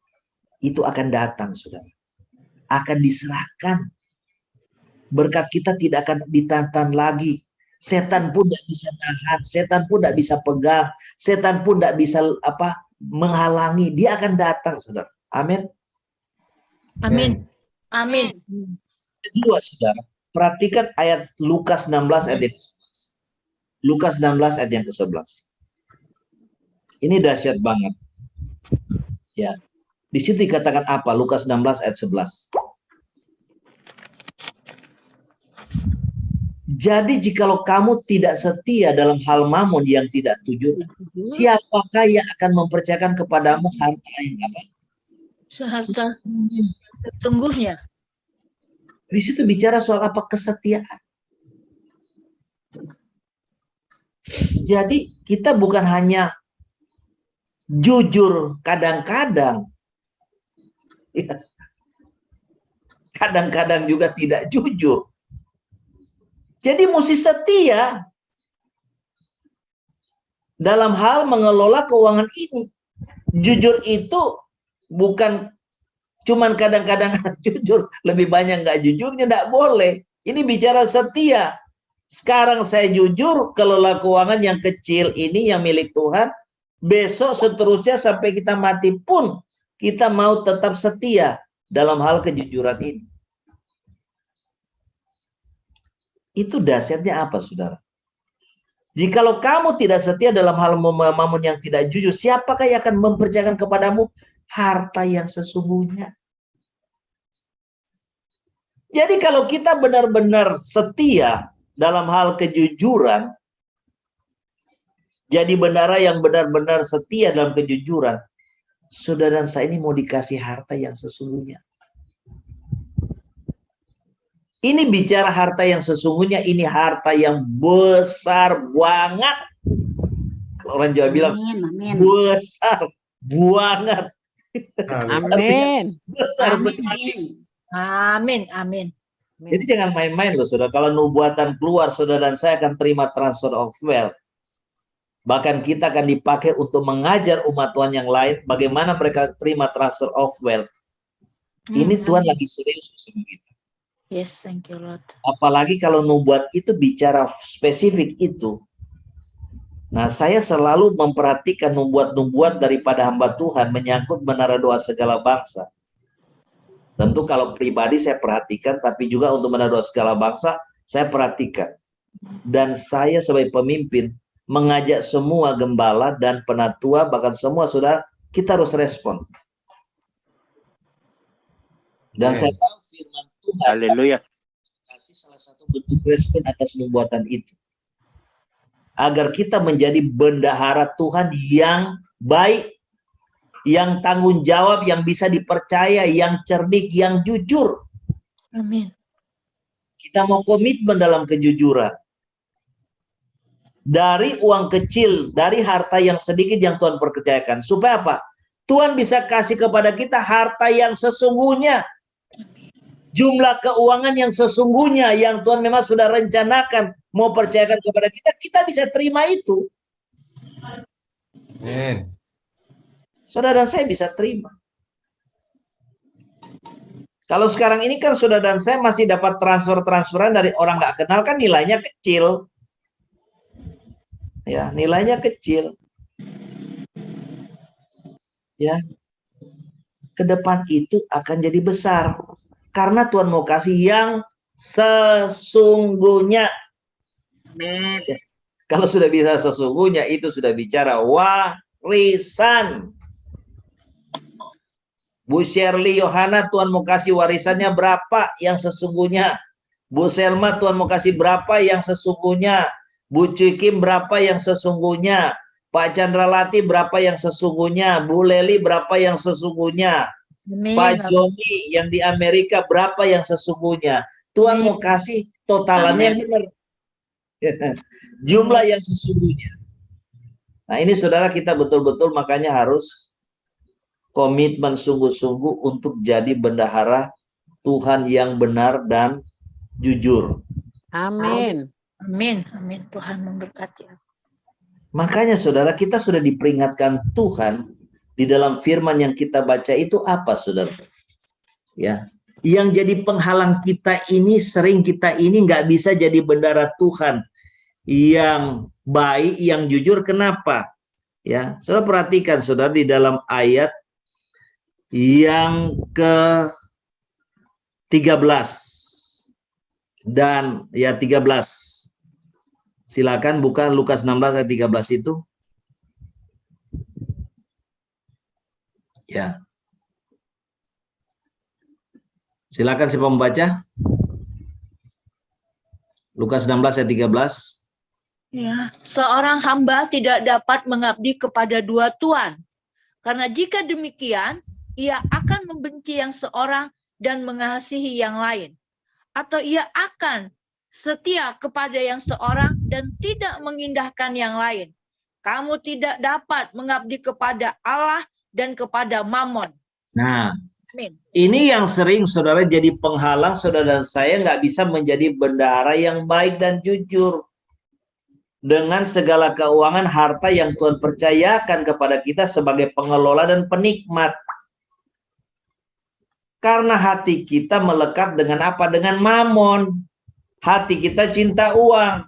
Itu akan datang, saudara. Akan diserahkan. Berkat kita tidak akan ditantang lagi. Setan pun tidak bisa tahan. Setan pun tidak bisa pegang. Setan pun tidak bisa menghalangi. Dia akan datang, saudara. Amin. Amin. Amin. Kedua, saudara, perhatikan ayat Lukas 16 ayat yang ke-11. Lukas 16 ayat yang ke-11. Ini dahsyat banget. Ya. Di situ dikatakan apa? Lukas 16 ayat 11. Jadi jikalau kamu tidak setia dalam hal mamon yang tidak jujur, siapakah yang akan mempercayakan kepadamu harta yang apa? Harta sesungguhnya. Di situ bicara soal apa? Kesetiaan. Jadi kita bukan hanya jujur kadang-kadang. Ya. Kadang-kadang juga tidak jujur. Jadi mesti setia dalam hal mengelola keuangan ini. Jujur itu bukan cuman kadang-kadang jujur, lebih banyak nggak jujurnya, nggak boleh. Ini bicara setia. Sekarang saya jujur, kelola keuangan yang kecil ini yang milik Tuhan. Besok seterusnya sampai kita mati pun kita mau tetap setia dalam hal kejujuran ini. Itu dahsyatnya apa, saudara? Jikalau kamu tidak setia dalam hal mamon yang tidak jujur, siapakah yang akan mempercayakan kepadamu harta yang sesungguhnya? Jadi kalau kita benar-benar setia dalam hal kejujuran, jadi bendahara yang benar-benar setia dalam kejujuran, saudara dan saya ini mau dikasih harta yang sesungguhnya. Ini bicara harta yang sesungguhnya, ini harta yang besar banget. Kalau orang Jawa bilang, besar banget. Amin. Besar sekali. Amin. Amin. Jadi jangan main-main loh, saudara. Kalau nubuatan keluar, saudara dan saya akan terima transfer of wealth. Bahkan kita akan dipakai untuk mengajar umat Tuhan yang lain bagaimana mereka terima transfer of wealth. Ini Tuhan lagi serius sama kita. Yes, thank you Lord. Apalagi kalau nubuat itu bicara spesifik itu. Nah, saya selalu memperhatikan nubuat-nubuat daripada hamba Tuhan menyangkut menara doa segala bangsa. Tentu kalau pribadi saya perhatikan, tapi juga untuk menara doa segala bangsa saya perhatikan. Dan saya sebagai pemimpin mengajak semua gembala dan penatua, bahkan semua saudara, kita harus respon. Dan saya tahu firman Tuhan, Haleluya. kasih salah satu bentuk respon atas nubuatan itu. Agar kita menjadi bendahara Tuhan yang baik, yang tanggung jawab, yang bisa dipercaya, yang cerdik, yang jujur. Amin. Kita mau komitmen dalam kejujuran. Dari uang kecil, dari harta yang sedikit yang Tuhan percayakan. Supaya apa? Tuhan bisa kasih kepada kita harta yang sesungguhnya. Jumlah keuangan yang sesungguhnya yang Tuhan memang sudah rencanakan mau percayakan kepada kita, kita bisa terima itu. Amin. Saudara dan saya bisa terima. Kalau sekarang ini kan saudara dan saya masih dapat transferan dari orang nggak kenal, kan nilainya kecil. Ya, nilainya kecil. Ya. Ke depan itu akan jadi besar. Karena Tuhan mau kasih yang sesungguhnya. Amin. Ya. Kalau sudah bisa sesungguhnya, itu sudah bicara warisan. Bu Shirley Yohana, Tuhan mau kasih warisannya berapa yang sesungguhnya. Bu Selma, Tuhan mau kasih berapa yang sesungguhnya. Bu Cuy Kim, berapa yang sesungguhnya. Pak Chandra Lati, berapa yang sesungguhnya. Bu Leli, berapa yang sesungguhnya. Amin. Pak Joni yang di Amerika, berapa yang sesungguhnya. Tuhan mau kasih totalannya yang benar. Jumlah yang sesungguhnya. Nah ini saudara, kita betul-betul makanya harus komitmen sungguh-sungguh untuk jadi bendahara Tuhan yang benar dan jujur. Amin. Amin. Amin. Tuhan memberkati. Makanya saudara, kita sudah diperingatkan Tuhan di dalam firman yang kita baca itu apa, saudara? Ya, yang jadi penghalang kita ini, sering kita ini nggak bisa jadi bendahara Tuhan yang baik, yang jujur. Kenapa? Ya, saudara perhatikan, saudara, di dalam ayat yang ke-13 dan ya 13. Silakan buka Lukas 16 ayat 13 itu. Ya. Silakan siapa membaca? Lukas 16 ayat 13. Ya, seorang hamba tidak dapat mengabdi kepada dua tuan. Karena jika demikian, ia akan membenci yang seorang dan mengasihi yang lain. Atau ia akan setia kepada yang seorang dan tidak mengindahkan yang lain. Kamu tidak dapat mengabdi kepada Allah dan kepada Mammon. Nah, Amin. ini yang sering saudara jadi penghalang saudara dan saya nggak bisa menjadi bendahara yang baik dan jujur. Dengan segala keuangan harta yang Tuhan percayakan kepada kita sebagai pengelola dan penikmat. Karena hati kita melekat dengan apa? Dengan mamon. Hati kita cinta uang.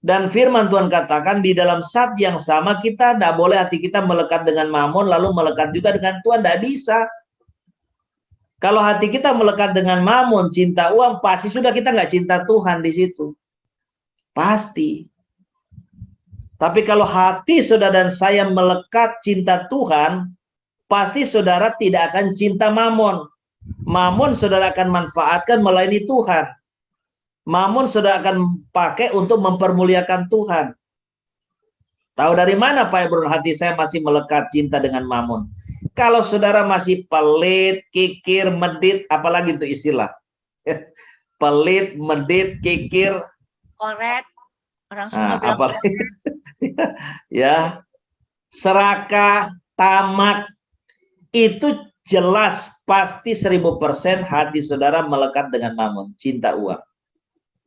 Dan firman Tuhan katakan di dalam saat yang sama kita tidak boleh hati kita melekat dengan mamon lalu melekat juga dengan Tuhan. Tidak bisa. Kalau hati kita melekat dengan mamon, cinta uang, pasti sudah kita nggak cinta Tuhan di situ. Pasti. Tapi kalau hati saudara dan saya melekat cinta Tuhan, pasti saudara tidak akan cinta mamon. Mamon saudara akan manfaatkan melayani Tuhan. Mamon saudara akan pakai untuk mempermuliakan Tuhan. Tahu dari mana Pak Ebron hati saya masih melekat cinta dengan mamon? Kalau saudara masih pelit, kikir, medit, apalagi itu istilah. Pelit, medit, kikir. Korek. Orang semua Nah, bilang apalagi ya, serakah, tamak, itu jelas pasti 1000% hati saudara melekat dengan mamon, cinta uang.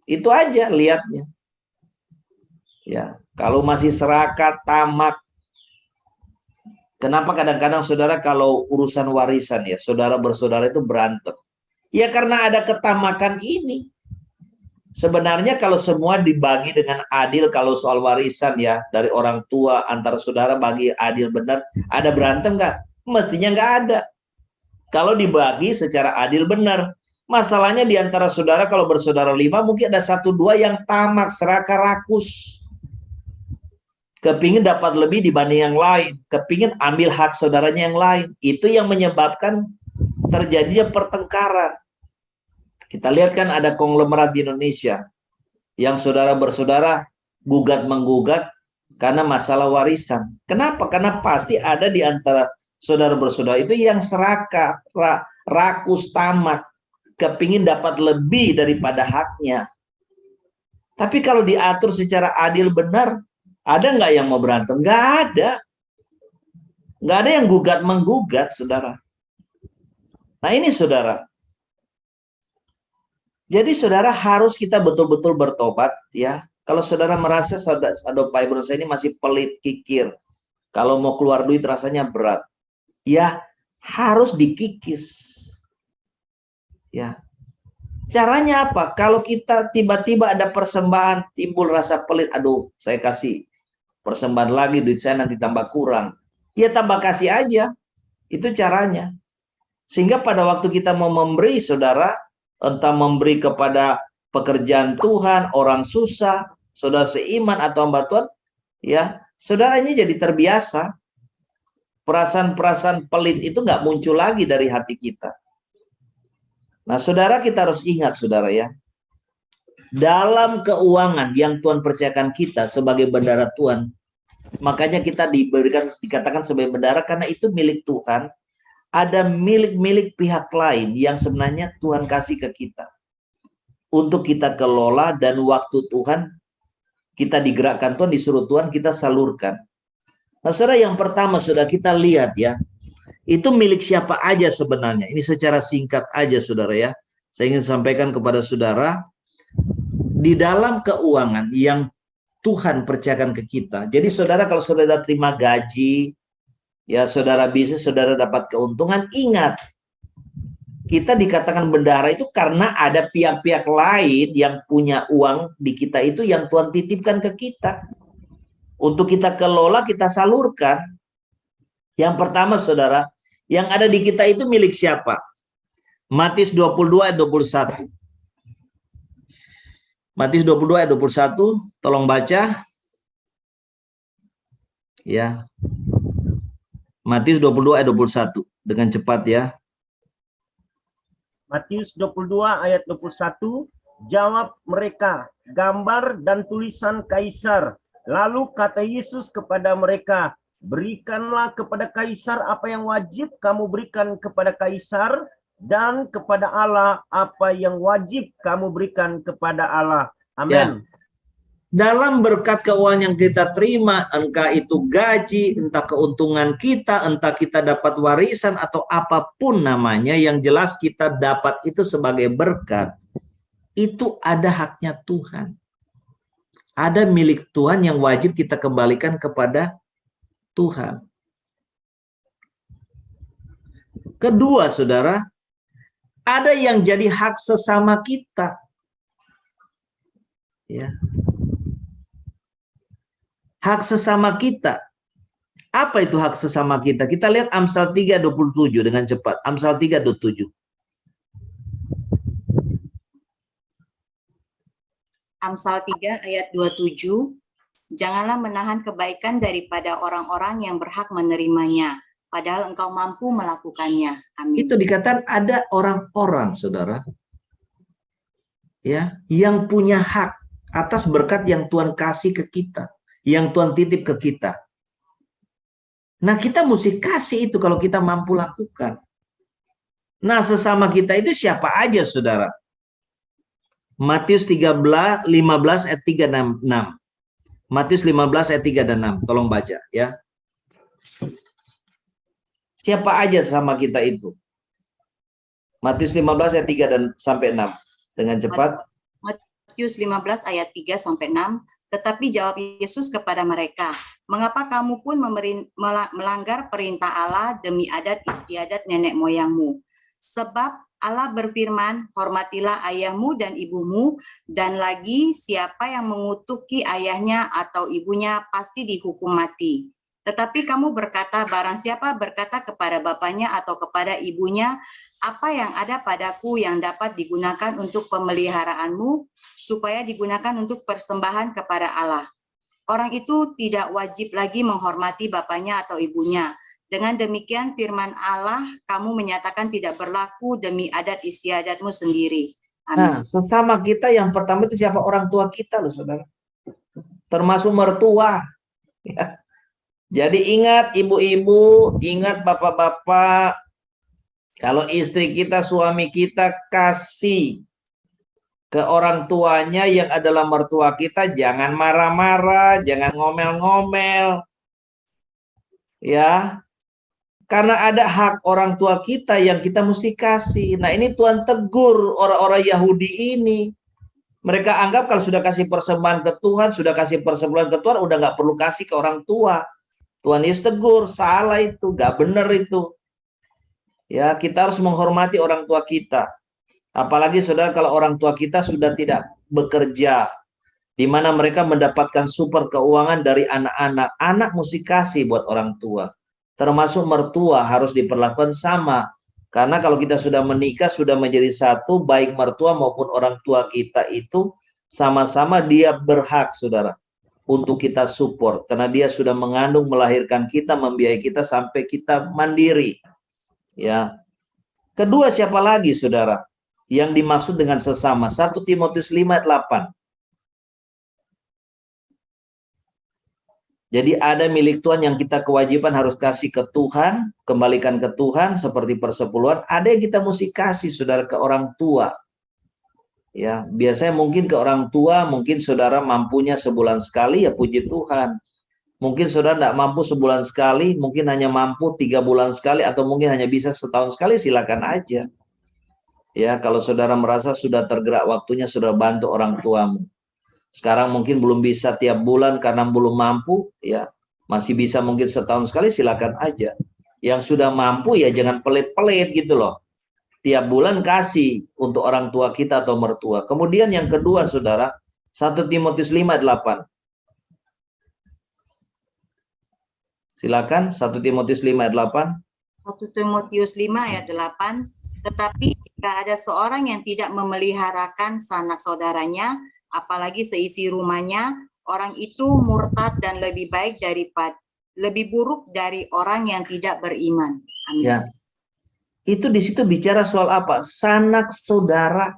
Itu aja lihatnya. Ya, kalau masih serakah, tamak. Kenapa kadang-kadang saudara kalau urusan warisan ya, saudara bersaudara itu berantem. Ya karena ada ketamakan ini. Sebenarnya kalau semua dibagi dengan adil, kalau soal warisan ya, dari orang tua, antara saudara bagi adil benar, ada berantem nggak? Mestinya nggak ada. Kalau dibagi secara adil benar. Masalahnya di antara saudara, kalau bersaudara 5, mungkin ada 1-2 yang tamak, serakah, rakus. Kepingin dapat lebih dibanding yang lain. Kepingin ambil hak saudaranya yang lain. Itu yang menyebabkan terjadinya pertengkaran. Kita lihat kan ada konglomerat di Indonesia yang saudara bersaudara gugat-menggugat karena masalah warisan. Kenapa? Karena pasti ada di antara saudara bersaudara itu yang serakah, rakus, tamak, kepingin dapat lebih daripada haknya. Tapi kalau diatur secara adil benar, ada nggak yang mau berantem? Nggak ada. Nggak ada yang gugat-menggugat, saudara. Nah ini saudara. Jadi saudara harus kita betul-betul bertobat ya. Kalau saudara merasa aduh Pak Ibrahim saya ini masih pelit, kikir. Kalau mau keluar duit rasanya berat. Ya, harus dikikis. Ya. Caranya apa? Kalau kita tiba-tiba ada persembahan, timbul rasa pelit, aduh, saya kasih persembahan lagi, duit saya nanti tambah kurang. Ya tambah kasih aja. Itu caranya. Sehingga pada waktu kita mau memberi, saudara, entah memberi kepada pekerjaan Tuhan, orang susah, saudara seiman atau hamba Tuhan, ya, saudara ini jadi terbiasa. Perasaan-perasaan pelit itu nggak muncul lagi dari hati kita. Nah, saudara, kita harus ingat, saudara ya, dalam keuangan yang Tuhan percayakan kita sebagai bendahara Tuhan, makanya kita dikatakan sebagai bendahara karena itu milik Tuhan. Ada milik-milik pihak lain yang sebenarnya Tuhan kasih ke kita untuk kita kelola, dan waktu Tuhan kita digerakkan Tuhan, disuruh Tuhan, kita salurkan. Nah, saudara, yang pertama sudah kita lihat ya, itu milik siapa aja sebenarnya. Ini secara singkat aja, saudara ya. Saya ingin sampaikan kepada saudara, di dalam keuangan yang Tuhan percayakan ke kita. Jadi saudara, kalau saudara terima gaji, ya saudara bisnis, saudara dapat keuntungan, ingat, kita dikatakan bendahara itu karena ada pihak-pihak lain yang punya uang di kita itu yang Tuhan titipkan ke kita. Untuk kita kelola, kita salurkan. Yang pertama, saudara, yang ada di kita itu milik siapa? Matius 22 ayat 21. Matius 22 ayat 21, tolong baca. Ya. Matius 22 ayat 21, dengan cepat ya. Matius 22 ayat 21, jawab mereka, gambar dan tulisan Kaisar. Lalu kata Yesus kepada mereka, berikanlah kepada Kaisar apa yang wajib kamu berikan kepada Kaisar, dan kepada Allah apa yang wajib kamu berikan kepada Allah. Amin. Ya. Dalam berkat keuangan yang kita terima, entah itu gaji, entah keuntungan kita, entah kita dapat warisan atau apapun namanya, yang jelas kita dapat itu sebagai berkat, itu ada haknya Tuhan. Ada milik Tuhan yang wajib kita kembalikan kepada Tuhan. Kedua, saudara, ada yang jadi hak sesama kita. Ya. Hak sesama kita. Apa itu hak sesama kita? Kita lihat Amsal 3:27 dengan cepat. Amsal 3:27. Amsal 3 ayat 27. Janganlah menahan kebaikan daripada orang-orang yang berhak menerimanya, padahal engkau mampu melakukannya. Amin. Itu dikatakan ada orang-orang, saudara, ya, yang punya hak atas berkat yang Tuhan kasih ke kita, yang Tuhan titip ke kita. Nah, kita mesti kasih itu kalau kita mampu lakukan. Nah, sesama kita itu siapa aja, saudara? Matius 15 ayat 3 dan 6. Matius 15 ayat 3 dan 6. Tolong baca ya. Siapa aja sesama kita itu? Matius 15 ayat 3 dan sampai 6. Dengan cepat. Matius 15 ayat 3 sampai 6. Tetapi jawab Yesus kepada mereka, mengapa kamu pun melanggar perintah Allah demi adat istiadat nenek moyangmu? Sebab Allah berfirman, hormatilah ayahmu dan ibumu, dan lagi siapa yang mengutuki ayahnya atau ibunya pasti dihukum mati. Tetapi kamu berkata, barang siapa berkata kepada bapaknya atau kepada ibunya, apa yang ada padaku yang dapat digunakan untuk pemeliharaanmu, supaya digunakan untuk persembahan kepada Allah. Orang itu tidak wajib lagi menghormati bapaknya atau ibunya. Dengan demikian firman Allah, kamu menyatakan tidak berlaku demi adat istiadatmu sendiri. Amin. Nah, sesama kita yang pertama itu siapa? Orang tua kita loh, saudara. Termasuk mertua. Ya. Jadi ingat ibu-ibu, ingat bapak-bapak, kalau istri kita, suami kita kasih ke orang tuanya yang adalah mertua kita, jangan marah-marah, jangan ngomel-ngomel. Ya. Karena ada hak orang tua kita yang kita mesti kasih. Nah, ini Tuhan tegur orang-orang Yahudi ini. Mereka anggap kalau sudah kasih persembahan ke Tuhan, sudah kasih persembahan ke Tuhan, udah nggak perlu kasih ke orang tua. Tuhan Yesus tegur, salah itu, nggak benar itu. Ya, kita harus menghormati orang tua kita. Apalagi saudara kalau orang tua kita sudah tidak bekerja, di mana mereka mendapatkan super keuangan dari anak-anak. Anak mesti kasih buat orang tua. Termasuk mertua harus diperlakukan sama. Karena kalau kita sudah menikah, sudah menjadi satu, baik mertua maupun orang tua kita itu sama-sama dia berhak, saudara, untuk kita support. Karena dia sudah mengandung, melahirkan kita, membiayai kita sampai kita mandiri. Ya. Kedua, siapa lagi, saudara, yang dimaksud dengan sesama? 1 Timotius 5 ayat 8. Jadi ada milik Tuhan yang kita kewajiban harus kasih ke Tuhan, kembalikan ke Tuhan seperti persepuluhan. Ada yang kita mesti kasih, saudara, ke orang tua. Ya, biasanya mungkin ke orang tua, mungkin saudara mampunya sebulan sekali, ya puji Tuhan. Mungkin saudara tidak mampu sebulan sekali, mungkin hanya mampu 3 bulan sekali, atau mungkin hanya bisa setahun sekali, silakan aja. Ya, kalau saudara merasa sudah tergerak waktunya, saudara bantu orang tuamu. Sekarang mungkin belum bisa tiap bulan karena belum mampu, ya masih bisa mungkin setahun sekali, silakan aja. Yang sudah mampu ya jangan pelit-pelit gitu loh. Tiap bulan kasih untuk orang tua kita atau mertua. Kemudian yang kedua, saudara, 1 Timotius 5 ayat 8. Silakan, 1 Timotius 5 ayat 8. 1 Timotius 5 ayat 8. Tetapi jika ada seorang yang tidak memeliharakan sanak saudaranya, apalagi seisi rumahnya, orang itu murtad dan lebih buruk dari orang yang tidak beriman. Amin. Ya. Itu di situ bicara soal apa? Sanak saudara.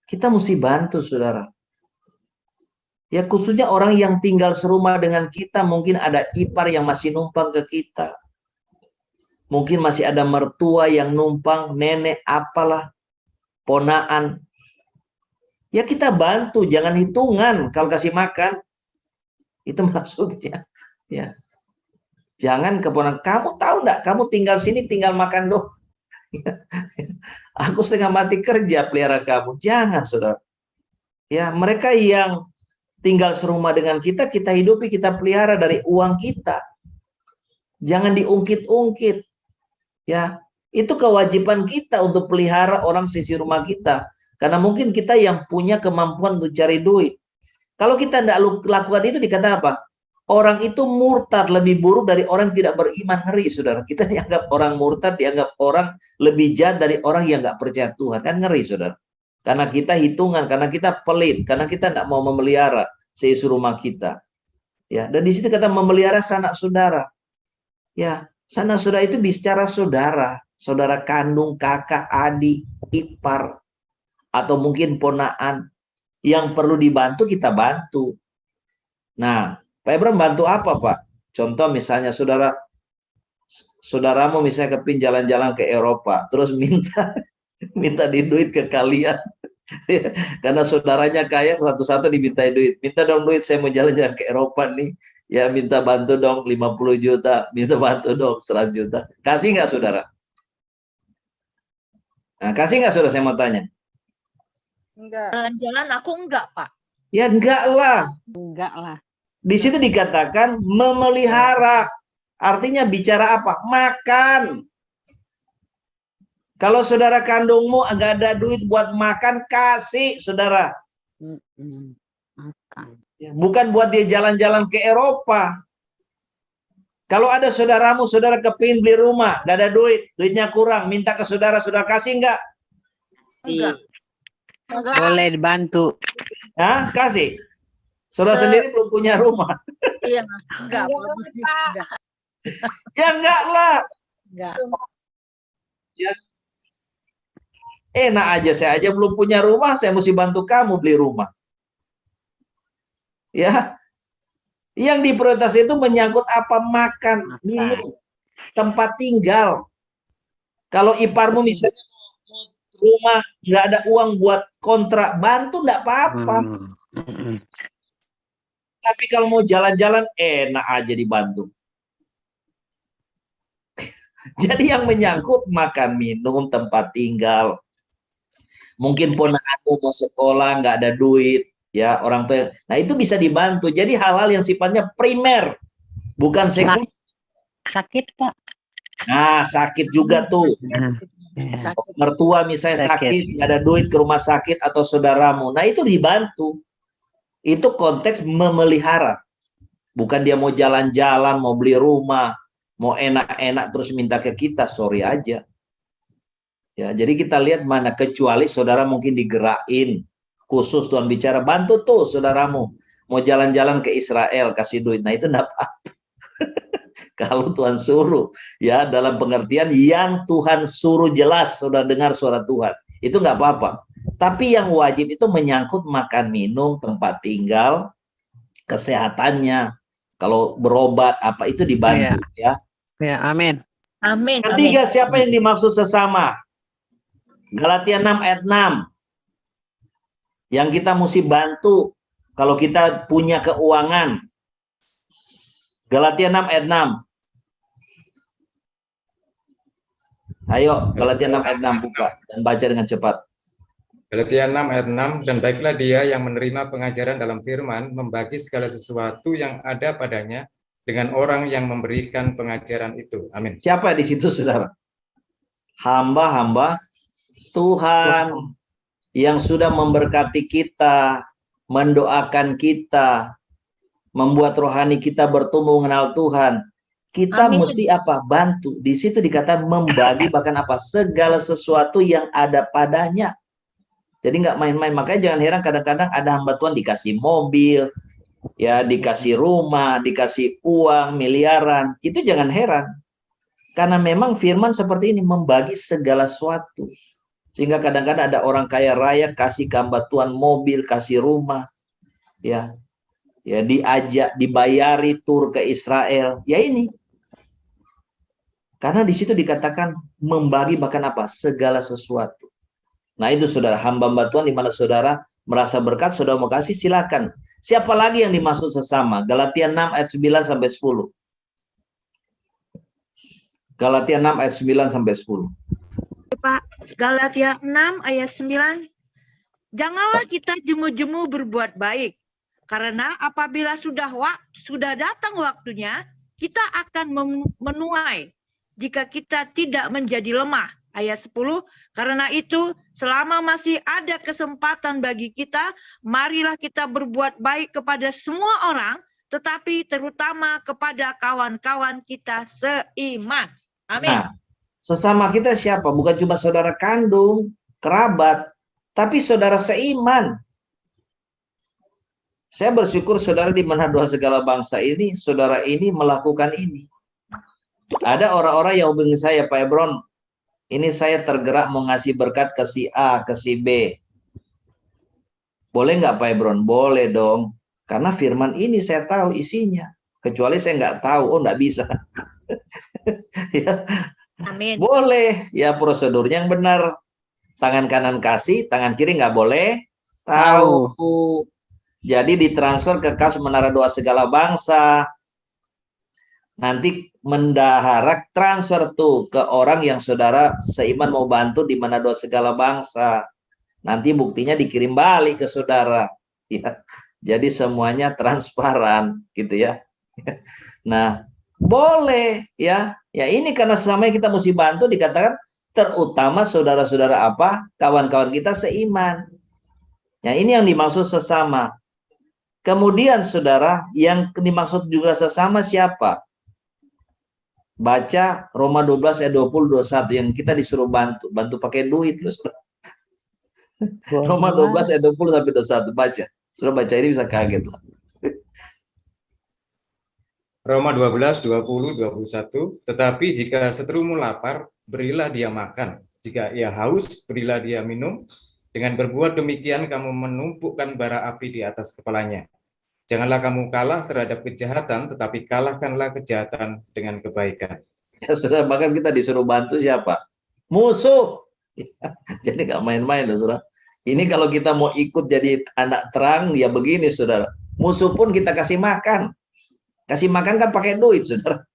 Kita mesti bantu, saudara. Ya, khususnya orang yang tinggal serumah dengan kita, mungkin ada ipar yang masih numpang ke kita. Mungkin masih ada mertua yang numpang, nenek apalah, ponaan. Ya kita bantu, jangan hitungan kalau kasih makan. Itu maksudnya. Ya. Jangan keponakan, kamu tahu enggak, kamu tinggal sini tinggal makan doang. Aku setengah mati kerja pelihara kamu. Jangan, saudara. Ya, mereka yang tinggal serumah dengan kita, kita hidupi, kita pelihara dari uang kita. Jangan diungkit-ungkit. Ya, itu kewajiban kita untuk pelihara orang sisi rumah kita. Karena mungkin kita yang punya kemampuan untuk cari duit. Kalau kita tidak lakukan itu, dikata apa? Orang itu murtad, lebih buruk dari orang tidak beriman. Ngeri, saudara. Kita dianggap orang murtad, dianggap orang lebih jahat dari orang yang nggak percaya Tuhan. Kan ngeri, saudara. Karena kita hitungan, karena kita pelit, karena kita tidak mau memelihara seisi rumah kita. Ya, dan di situ kata memelihara sanak saudara. Ya, sanak saudara itu bicara saudara, saudara kandung, kakak, adik, ipar, atau mungkin ponaan. Yang perlu dibantu, kita bantu. Nah, Pak Ibrahim bantu apa, Pak? Contoh misalnya saudaramu misalnya kepin jalan-jalan ke Eropa, terus minta di duit ke kalian. Karena saudaranya kaya, satu-satu diminta duit. Minta dong duit, saya mau jalan-jalan ke Eropa nih. Ya minta bantu dong 50 juta, minta bantu dong 100 juta. Kasih nggak, saudara? Nah, kasih nggak, saudara, saya mau tanya? Jalan-jalan aku enggak, Pak. Ya enggak lah. Enggak lah. Di situ dikatakan memelihara. Artinya bicara apa? Makan. Kalau saudara kandungmu agak ada duit buat makan, kasih, saudara. Makan. Bukan buat dia jalan-jalan ke Eropa. Kalau ada saudaramu, saudara kepingin beli rumah, gak ada duit, duitnya kurang, minta ke saudara, saudara kasih enggak? Enggak. Enggak. Boleh dibantu. Hah? Kasih. Saudara sendiri belum punya rumah. Iya, enggak. Enggak. Ya enggak lah. Enggak. Ya. Enak aja, saya aja belum punya rumah, saya mesti bantu kamu beli rumah. Ya. Yang diprioritas itu menyangkut apa? Makan, minum, tempat tinggal. Kalau iparmu misalnya mau rumah, nggak ada uang buat kontrak, bantu nggak apa-apa. Tapi kalau mau jalan-jalan, enak aja dibantu. Jadi yang menyangkut makan, minum, tempat tinggal. Mungkin ponakanmu mau sekolah, nggak ada duit, ya orang tua. Nah itu bisa dibantu. Jadi hal-hal yang sifatnya primer, bukan sekunder. Sakit, Pak. Nah sakit juga tuh. Sakit. Mertua misalnya sakit, nggak ada duit ke rumah sakit atau saudaramu. Nah itu dibantu. Itu konteks memelihara. Bukan dia mau jalan-jalan, mau beli rumah, mau enak-enak terus minta ke kita, sorry aja. Ya, jadi kita lihat mana, kecuali saudara mungkin digerakin khusus Tuhan bicara, bantu tuh saudaramu mau jalan-jalan ke Israel, kasih duit. Nah itu enggak apa-apa. Kalau Tuhan suruh, ya dalam pengertian yang Tuhan suruh jelas, saudara dengar suara Tuhan, itu enggak apa-apa. Tapi yang wajib itu menyangkut makan minum, tempat tinggal, kesehatannya. Kalau berobat apa itu dibantu, ya. Ya, amin. Amin. Ketiga, siapa yang dimaksud sesama? Galatia 6 ayat 6. Yang kita mesti bantu kalau kita punya keuangan. Galatia 6 ayat 6. Ayo, Galatia 6 ayat 6 buka dan baca dengan cepat. Galatia 6 ayat 6, dan baiklah dia yang menerima pengajaran dalam firman, membagi segala sesuatu yang ada padanya dengan orang yang memberikan pengajaran itu. Amin. Siapa di situ, saudara? Hamba-hamba Tuhan yang sudah memberkati kita, mendoakan kita, membuat rohani kita bertumbuh mengenal Tuhan. Kita Amin. mesti apa? Bantu. Di situ dikatakan membagi bahkan apa? Segala sesuatu yang ada padanya. Jadi nggak main-main. Makanya jangan heran kadang-kadang ada hamba Tuhan dikasih mobil, ya dikasih rumah, dikasih uang miliaran. Itu jangan heran. Karena memang firman seperti ini, membagi segala sesuatu. Sehingga kadang-kadang ada orang kaya raya kasih ke hamba Tuhan mobil, kasih rumah, ya diajak, dibayari tur ke Israel. Ya ini. Karena di situ dikatakan membagi bahkan apa? Segala sesuatu. Nah itu saudara, hamba-hamba Tuhan di mana saudara merasa berkat, saudara mau kasih, silakan. Siapa lagi yang dimaksud sesama? Galatia 6 ayat 9 sampai 10. Galatia 6 ayat 9 sampai 10. Pak, Galatia 6 ayat 9. Janganlah kita jemu-jemu berbuat baik, karena apabila sudah datang waktunya, kita akan menuai jika kita tidak menjadi lemah. Ayat 10, karena itu selama masih ada kesempatan bagi kita, marilah kita berbuat baik kepada semua orang, tetapi terutama kepada kawan-kawan kita seiman. Amin. Nah, sesama kita siapa? Bukan cuma saudara kandung, kerabat, tapi saudara seiman. Saya bersyukur saudara di mana doa segala bangsa ini, saudara ini melakukan ini. Ada orang-orang yang hubungi saya, Pak Ebron, ini saya tergerak mau ngasih berkat ke si A, ke si B. Boleh nggak Pak Ebron? Boleh dong. Karena firman ini saya tahu isinya. Kecuali saya nggak tahu, oh nggak bisa. Ya. Amin. Boleh, ya prosedurnya yang benar. Tangan kanan kasih, tangan kiri nggak boleh tahu. Jadi ditransfer ke kas Menara Doa Segala Bangsa. Nanti mendaharak transfer tuh ke orang yang saudara seiman mau bantu di Menara Doa Segala Bangsa. Nanti buktinya dikirim balik ke saudara. Ya. Jadi semuanya transparan gitu ya. Nah, boleh ya. Ya ini karena selama kita mesti bantu dikatakan terutama saudara-saudara apa? Kawan-kawan kita seiman. Ya ini yang dimaksud sesama. Kemudian saudara, yang dimaksud juga sesama siapa? Baca Roma 12 ayat 20 21 yang kita disuruh bantu pakai duit loh. Roma 12 ayat 20 sampai 21 baca. Suruh baca ini bisa kaget lah. Roma 12, 20, 21. Tetapi jika seterumu lapar, berilah dia makan. Jika ia haus, berilah dia minum. Dengan berbuat demikian, kamu menumpukkan bara api di atas kepalanya. Janganlah kamu kalah terhadap kejahatan, tetapi kalahkanlah kejahatan dengan kebaikan. Ya sudah, bahkan kita disuruh bantu siapa? Musuh. Jadi nggak main-main loh, saudara. Ini kalau kita mau ikut jadi anak terang, ya begini, saudara. Musuh pun kita kasih makan. Kasih makan kan pakai duit, saudara.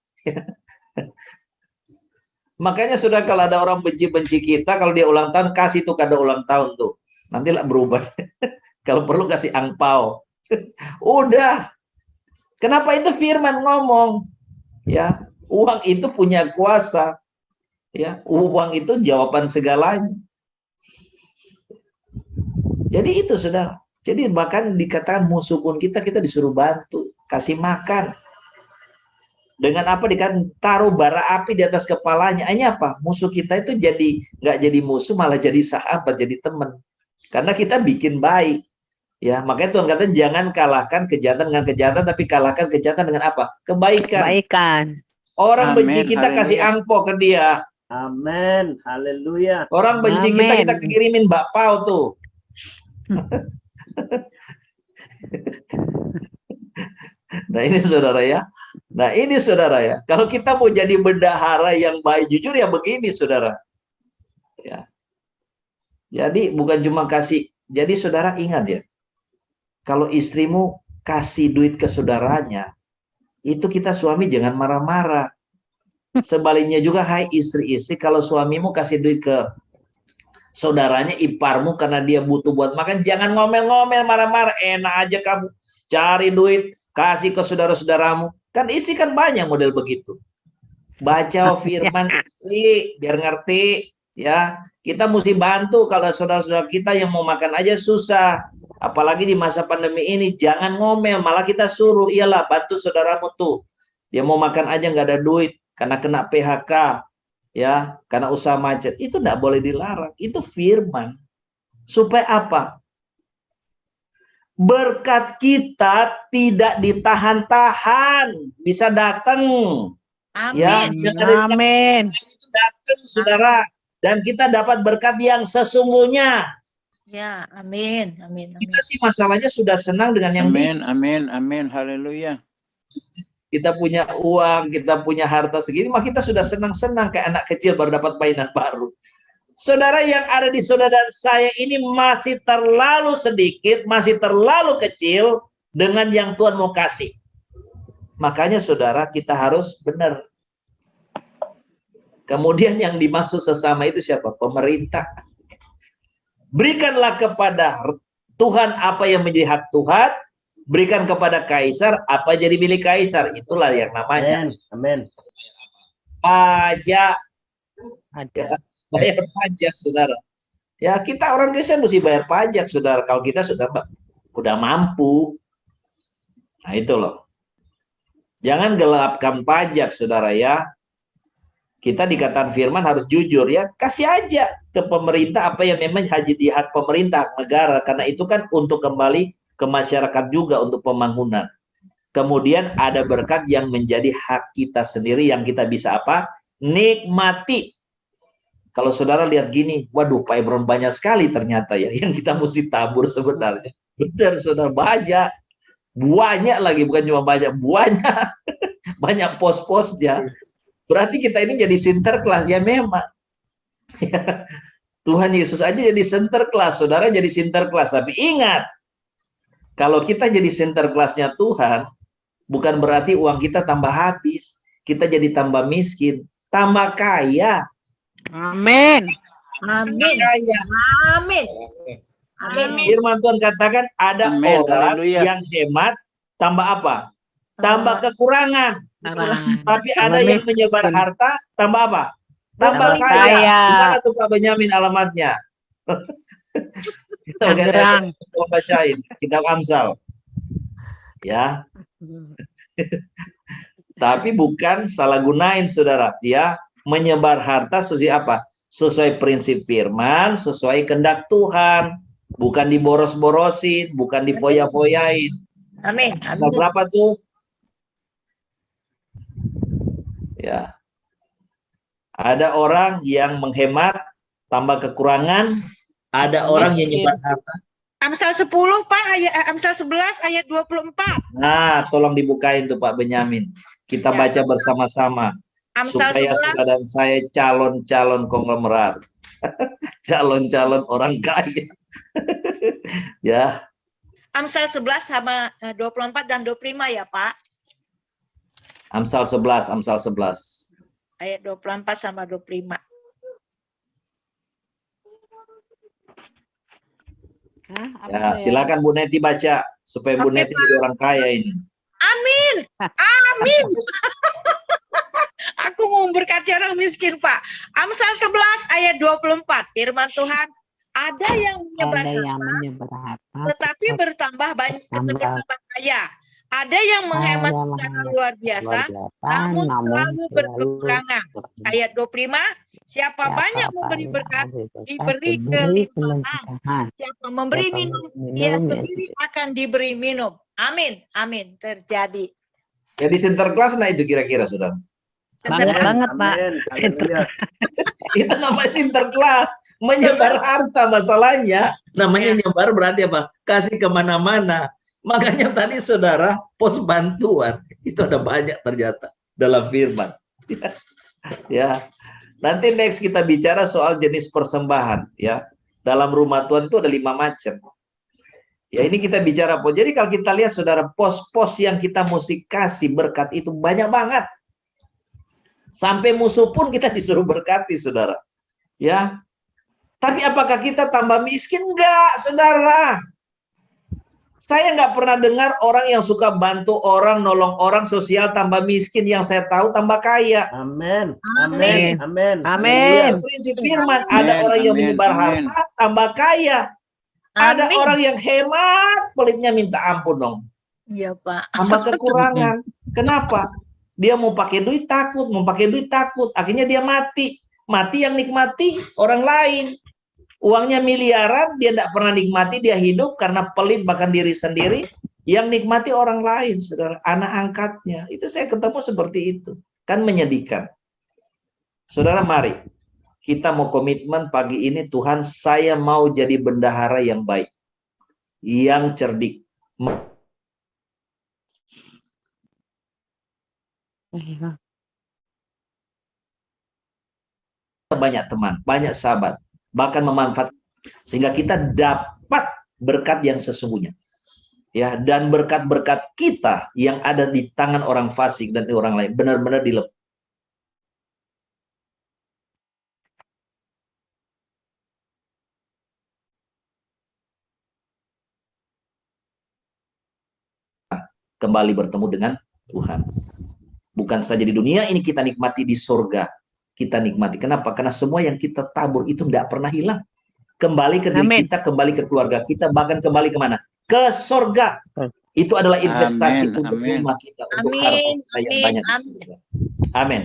Makanya sudah kalau ada orang benci-benci kita, kalau dia ulang tahun, kasih tuh kado ulang tahun tuh. Nantilah berubah. Kalau perlu kasih angpau. Udah. Kenapa itu firman ngomong? Ya, uang itu punya kuasa. Ya, uang itu jawaban segalanya. Jadi itu Saudara. Jadi bahkan dikatakan musuh pun kita disuruh bantu, kasih makan. Dengan apa dikatakan taruh bara api di atas kepalanya. Ini apa? Musuh kita itu jadi nggak jadi musuh, malah jadi sahabat, jadi teman. Karena kita bikin baik. Ya, makanya Tuhan kata jangan kalahkan kejahatan dengan kejahatan, tapi kalahkan kejahatan dengan apa? Kebaikan. Kebaikan. Orang benci Amin, kita kasih haleluya. angpau ke dia. Amin. Haleluya. Orang benci Amin. kita kirimin bakpao tuh. Nah ini saudara ya. Nah ini saudara ya. Kalau kita mau jadi bendahara yang baik, jujur ya begini saudara. Ya. Jadi bukan cuma kasih. Jadi saudara ingat ya. Kalau istrimu kasih duit ke saudaranya, itu kita suami jangan marah-marah. Sebaliknya juga, hai istri-istri, kalau suamimu kasih duit ke saudaranya, iparmu, karena dia butuh buat makan, jangan ngomel-ngomel, marah-marah. Enak aja kamu cari duit, kasih ke saudara-saudaramu. Kan istri kan banyak model begitu. Baca firman istri, biar ngerti. Ya, kita mesti bantu kalau saudara-saudara kita yang mau makan aja susah. Apalagi di masa pandemi ini, jangan ngomel, malah kita suruh, iyalah bantu saudaramu tuh. Dia mau makan aja nggak ada duit, karena kena PHK, ya, karena usaha macet. Itu nggak boleh dilarang. Itu firman. Supaya apa? Berkat kita tidak ditahan-tahan, bisa datang. Ya, Amin. Amin. datang saudara, dan kita dapat berkat yang sesungguhnya. Ya, amin. Amin. Amin. Kita sih masalahnya sudah senang dengan yang Amin, amin, amin, haleluya. kita punya uang, kita punya harta segini, mah kita sudah senang-senang kayak anak kecil baru dapat mainan baru. Saudara yang ada di saudara dan saya ini masih terlalu sedikit, masih terlalu kecil dengan yang Tuhan mau kasih. Makanya saudara kita harus benar. Kemudian yang dimaksud sesama itu siapa? Pemerintah. Berikanlah kepada Tuhan apa yang menjadi hak Tuhan, berikan kepada kaisar apa jadi milik kaisar. Itulah yang namanya Amin. pajak. Ada. Bayar pajak, saudara. Ya, kita orang Kristen mesti bayar pajak, saudara. Kalau kita sudah mampu. Nah, itu loh. Jangan gelapkan pajak, saudara ya. Kita dikatakan firman harus jujur ya. Kasih aja ke pemerintah apa yang memang jadi hak pemerintah, hak negara. Karena itu kan untuk kembali ke masyarakat juga untuk pembangunan. Kemudian ada berkat yang menjadi hak kita sendiri yang kita bisa apa? Nikmati. Kalau saudara lihat gini, waduh Pak Ebron banyak sekali ternyata ya yang kita mesti tabur sebenarnya. Benar saudara, banyak. Banyak lagi, bukan cuma banyak, banyak. Banyak pos-posnya. Berarti kita ini jadi sinterklas, ya memang. Tuhan Yesus aja jadi sinterklas, saudara jadi sinterklas. Tapi ingat, kalau kita jadi sinterklasnya Tuhan, bukan berarti uang kita tambah habis. Kita jadi tambah miskin, tambah kaya. Amin. Amin. Kaya. Amin. Amin. Firman Tuhan katakan ada Amin, orang haleluya. yang hemat, tambah apa? Tambah kekurangan. Tapi ada yang menyebar harta, tambah apa? Tambah Tambah kaya. kaya. Di mana tuh Pak Benyamin alamatnya? Tangerang. Kita bacain kitab Amsal. Ya. Tapi bukan salah gunain saudara. Ya, menyebar harta sesuai apa? Sesuai prinsip firman, sesuai kehendak Tuhan. Bukan diboros-borosin, bukan difoya-foyain. Amin. Pasal berapa tuh? Ya. Ada orang yang menghemat tambah kekurangan, ada orang yang nyebar harta. Amsal 10, Pak, Amsal 11 ayat 24. Nah, tolong dibukain tuh Pak Benyamin. Kita Ya. baca bersama-sama Amsal supaya 11 saudara dan saya calon-calon konglomerat. Calon-calon orang kaya. Ya. Amsal 11 sama 24 dan 25 ya, Pak. Amsal 11, Amsal 11. ayat 24 sama 25. Ya, silakan Bu Neti baca supaya Bu Oke, Neti jadi orang kaya ini. Amin. Amin. Aku mau memberkati orang miskin, Pak. Amsal 11 ayat 24. Firman Tuhan, ada yang menyebar Ada yang harta, menyebar harta, tetapi bertambah banyak, bertambah kaya. Ada yang menghemat yang secara menghemat luar biasa, namun selalu berkekurangan. Ayat 25, siapa banyak memberi berkat, diberi kelimpahan. Siapa memberi minum, ia sendiri akan diberi minum. Amin. Amin. Terjadi. Jadi Sinterklas nah itu kira-kira, Saudara. Banget banget, Pak. Amin. Haleluya. Itu namanya Sinterklas. Menyebar harta masalahnya. Namanya nyebar berarti apa? Kasih kemana-mana. Makanya tadi Saudara, pos bantuan. Itu ada banyak ternyata dalam firman. Ya. Nanti next kita bicara soal jenis persembahan. Ya. Dalam rumah Tuhan itu ada 5 macam. Ya, ini kita bicara pos. Jadi kalau kita lihat Saudara, pos-pos yang kita mesti kasih berkat itu banyak banget. Sampai musuh pun kita disuruh berkati, Saudara. Ya. Tapi apakah kita tambah miskin? Enggak, Saudara. Saya nggak pernah dengar orang yang suka bantu orang, nolong orang, sosial tambah miskin. Yang saya tahu tambah kaya. Amin. Amin. Amin. Amin. Prinsip firman, ada orang yang menyebar harta, tambah kaya. Ada orang yang hemat, pelitnya minta ampun dong. Iya, Pak. Tambah kekurangan. Kenapa? Dia mau pakai duit takut, mau pakai duit takut. Akhirnya dia mati. Mati yang nikmati orang lain. Uangnya miliaran, dia tidak pernah nikmati, dia hidup karena pelit bahkan diri sendiri. Yang nikmati orang lain, Saudara. Anak angkatnya. Itu saya ketemu seperti itu. Kan menyedihkan. Saudara, mari. Kita mau komitmen pagi ini, Tuhan, saya mau jadi bendahara yang baik. Yang cerdik. Banyak teman, banyak sahabat, bahkan memanfaatkan sehingga kita dapat berkat yang sesungguhnya. Ya, dan berkat-berkat kita yang ada di tangan orang fasik dan orang lain benar-benar dilepas. Kembali bertemu dengan Tuhan. Bukan saja di dunia ini kita nikmati, di surga kita nikmati. Kenapa? Karena semua yang kita tabur itu tidak pernah hilang. Kembali ke diri kita, kembali ke keluarga kita, bahkan kembali kemana? Ke surga. Itu adalah investasi untuk rumah kita, untuk harta kita yang banyak. Amin.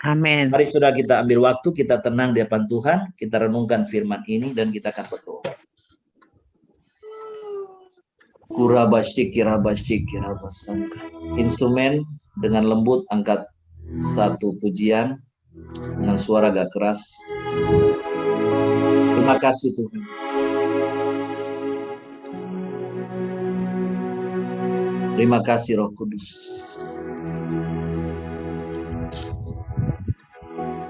Amin. Mari Saudara, kita ambil waktu, kita tenang di hadapan Tuhan, kita renungkan firman ini dan kita akan berdoa. Instrumen dengan lembut angkat satu pujian dengan suara agak keras. Terima kasih Tuhan. Terima kasih Roh Kudus.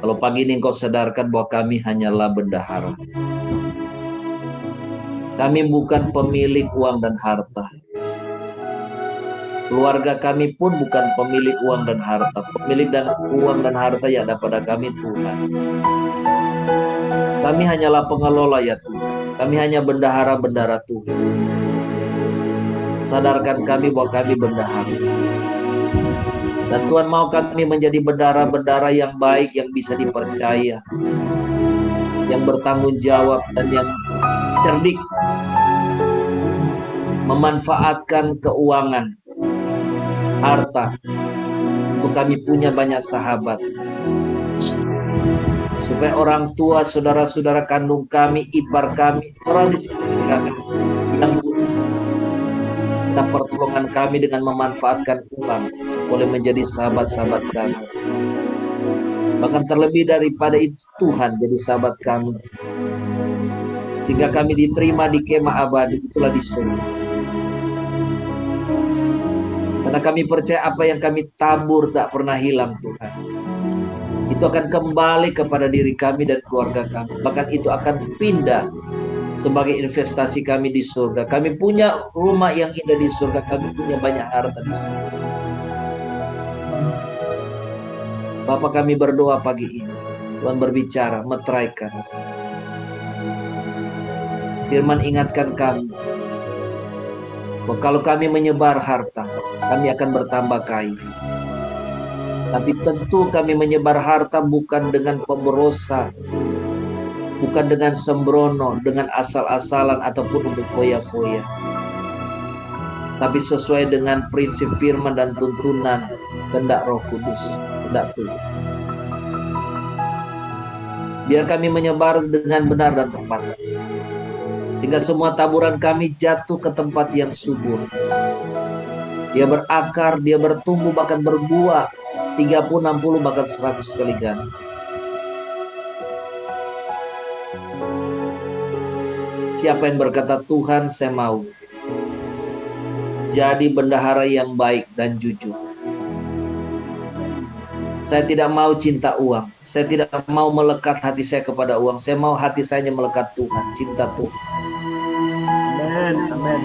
Kalau pagi ini Engkau sadarkan bahwa kami hanyalah bendahara. Kami bukan pemilik uang dan harta. Keluarga kami pun bukan pemilik uang dan harta. Pemilik dan uang dan harta yang ada pada kami Tuhan. Kami hanyalah pengelola ya Tuhan. Kami hanya bendahara-bendahara Tuhan. Sadarkan kami bahwa kami bendahara. Dan Tuhan mau kami menjadi bendahara-bendahara yang baik, yang bisa dipercaya. Yang bertanggung jawab dan yang cerdik. Memanfaatkan keuangan, harta, untuk kami punya banyak sahabat. Supaya orang tua, saudara-saudara kandung kami, ipar kami, orang di sekitar kami, yang minta pertolongan kami dengan memanfaatkan uang, boleh menjadi sahabat-sahabat kami. Bahkan terlebih daripada itu, Tuhan jadi sahabat kami. Sehingga kami diterima di kemah abadi, itulah di surga. Karena kami percaya apa yang kami tabur tak pernah hilang Tuhan. Itu akan kembali kepada diri kami dan keluarga kami. Bahkan itu akan pindah sebagai investasi kami di surga. Kami punya rumah yang indah di surga. Kami punya banyak harta di surga. Bapa, kami berdoa pagi ini. Tuhan berbicara, meteraikan. Firman ingatkan kami, bahwa kalau kami menyebar harta, kami akan bertambah kaya. Tapi tentu kami menyebar harta bukan dengan pemborosan, bukan dengan sembrono, dengan asal-asalan ataupun untuk foya-foya. Tapi sesuai dengan prinsip firman dan tuntunan kehendak Roh Kudus, kehendak Tuhan. Biar kami menyebar dengan benar dan tepat, sehingga semua taburan kami jatuh ke tempat yang subur. Dia berakar, dia bertumbuh, bahkan berbuah 30, 60, bahkan 100 kali ganda. Siapa yang berkata, Tuhan saya mau jadi bendahara yang baik dan jujur. Saya tidak mau cinta uang. Saya tidak mau melekat hati saya kepada uang. Saya mau hati saya melekat Tuhan, cinta Tuhan. Amin. Amin.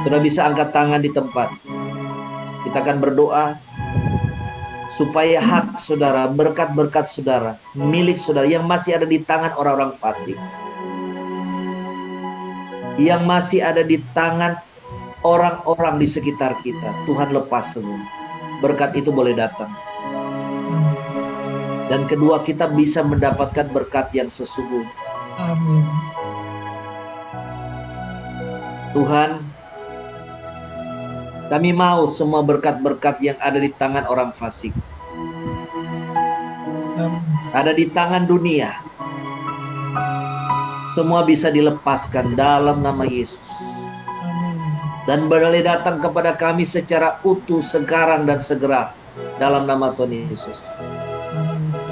Sudah bisa angkat tangan di tempat. Kita akan berdoa supaya hak saudara, berkat-berkat saudara, milik saudara yang masih ada di tangan orang-orang fasik, yang masih ada di tangan orang-orang di sekitar kita, Tuhan lepas semua. Berkat itu boleh datang. Dan kedua, kita bisa mendapatkan berkat yang sesungguhnya. Amin. Tuhan, kami mau semua berkat-berkat yang ada di tangan orang fasik, ada di tangan dunia, semua bisa dilepaskan dalam nama Yesus. Dan boleh datang kepada kami secara utuh, sekarang dan segera dalam nama Tuhan Yesus.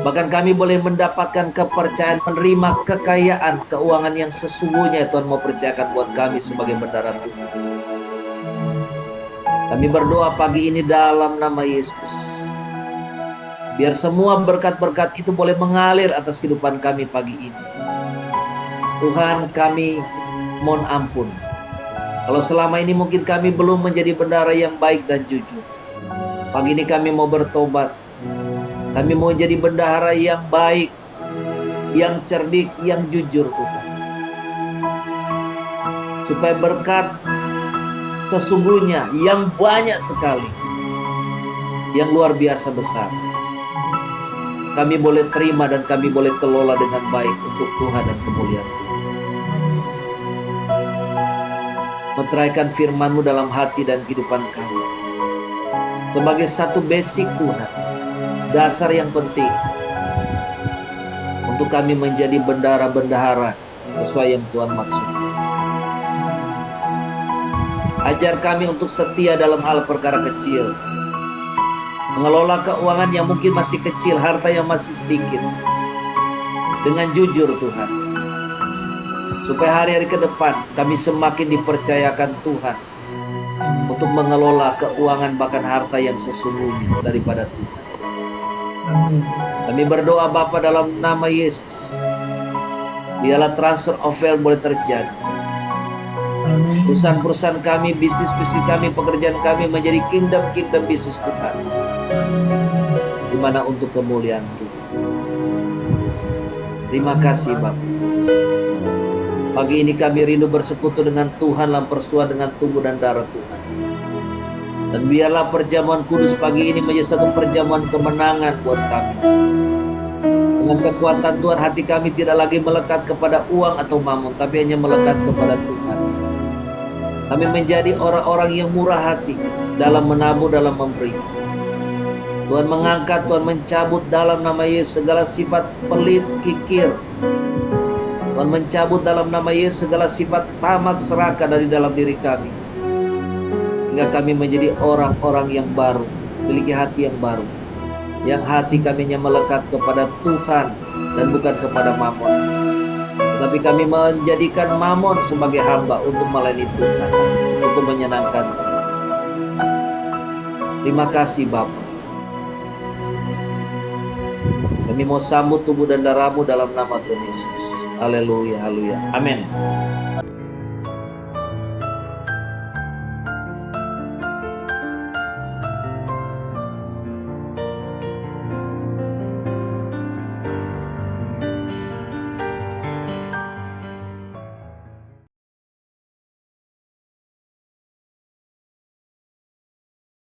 Bahkan kami boleh mendapatkan kepercayaan, menerima kekayaan, keuangan yang sesungguhnya Tuhan mau percayakan buat kami sebagai bendahara Tuhan. Kami berdoa pagi ini dalam nama Yesus. Biar semua berkat-berkat itu boleh mengalir atas kehidupan kami pagi ini. Tuhan, kami mohon ampun. Kalau selama ini mungkin kami belum menjadi bendahara yang baik dan jujur. Pagi ini kami mau bertobat. Kami mau jadi bendahara yang baik, yang cerdik, yang jujur Tuhan. Supaya berkat sesungguhnya yang banyak sekali, yang luar biasa besar, kami boleh terima dan kami boleh kelola dengan baik untuk Tuhan dan kemuliaan Tuhan. Meteraikan firman-Mu dalam hati dan kehidupan kami sebagai satu basic Tuhan, dasar yang penting untuk kami menjadi bendahara-bendahara sesuai yang Tuhan maksud. Ajar kami untuk setia dalam hal perkara kecil, mengelola keuangan yang mungkin masih kecil, harta yang masih sedikit, dengan jujur Tuhan, supaya hari-hari ke depan kami semakin dipercayakan Tuhan untuk mengelola keuangan bahkan harta yang sesungguhnya daripada Tuhan. Kami berdoa Bapa dalam nama Yesus, biarlah transfer of wealth boleh terjadi. Perusahaan-perusahaan kami, bisnis-bisnis kami, pekerjaan kami menjadi kingdom bisnis Tuhan, di mana untuk kemuliaan Tuhan. Terima kasih Bapa. Pagi ini kami rindu bersekutu dengan Tuhan dalam persekutuan dengan tubuh dan darah Tuhan. Dan biarlah perjamuan kudus pagi ini menjadi satu perjamuan kemenangan buat kami. Dengan kekuatan Tuhan, hati kami tidak lagi melekat kepada uang atau mamon, tapi hanya melekat kepada Tuhan. Kami menjadi orang-orang yang murah hati dalam menabur, dalam memberi. Tuhan mengangkat, Tuhan mencabut dalam nama Yesus segala sifat pelit, kikir. Tuhan mencabut dalam nama Yesus segala sifat tamak, serakah dari dalam diri kami. Hingga kami menjadi orang-orang yang baru, memiliki hati yang baru, yang hati kami hanya melekat kepada Tuhan dan bukan kepada mamon. Tetapi kami menjadikan mamon sebagai hamba untuk melayani Tuhan, untuk menyenangkan Tuhan. Terima kasih Bapa. Kami mau sambut tubuh dan darah-Mu dalam nama Tuhan Yesus. Haleluya, haleluya. Amin.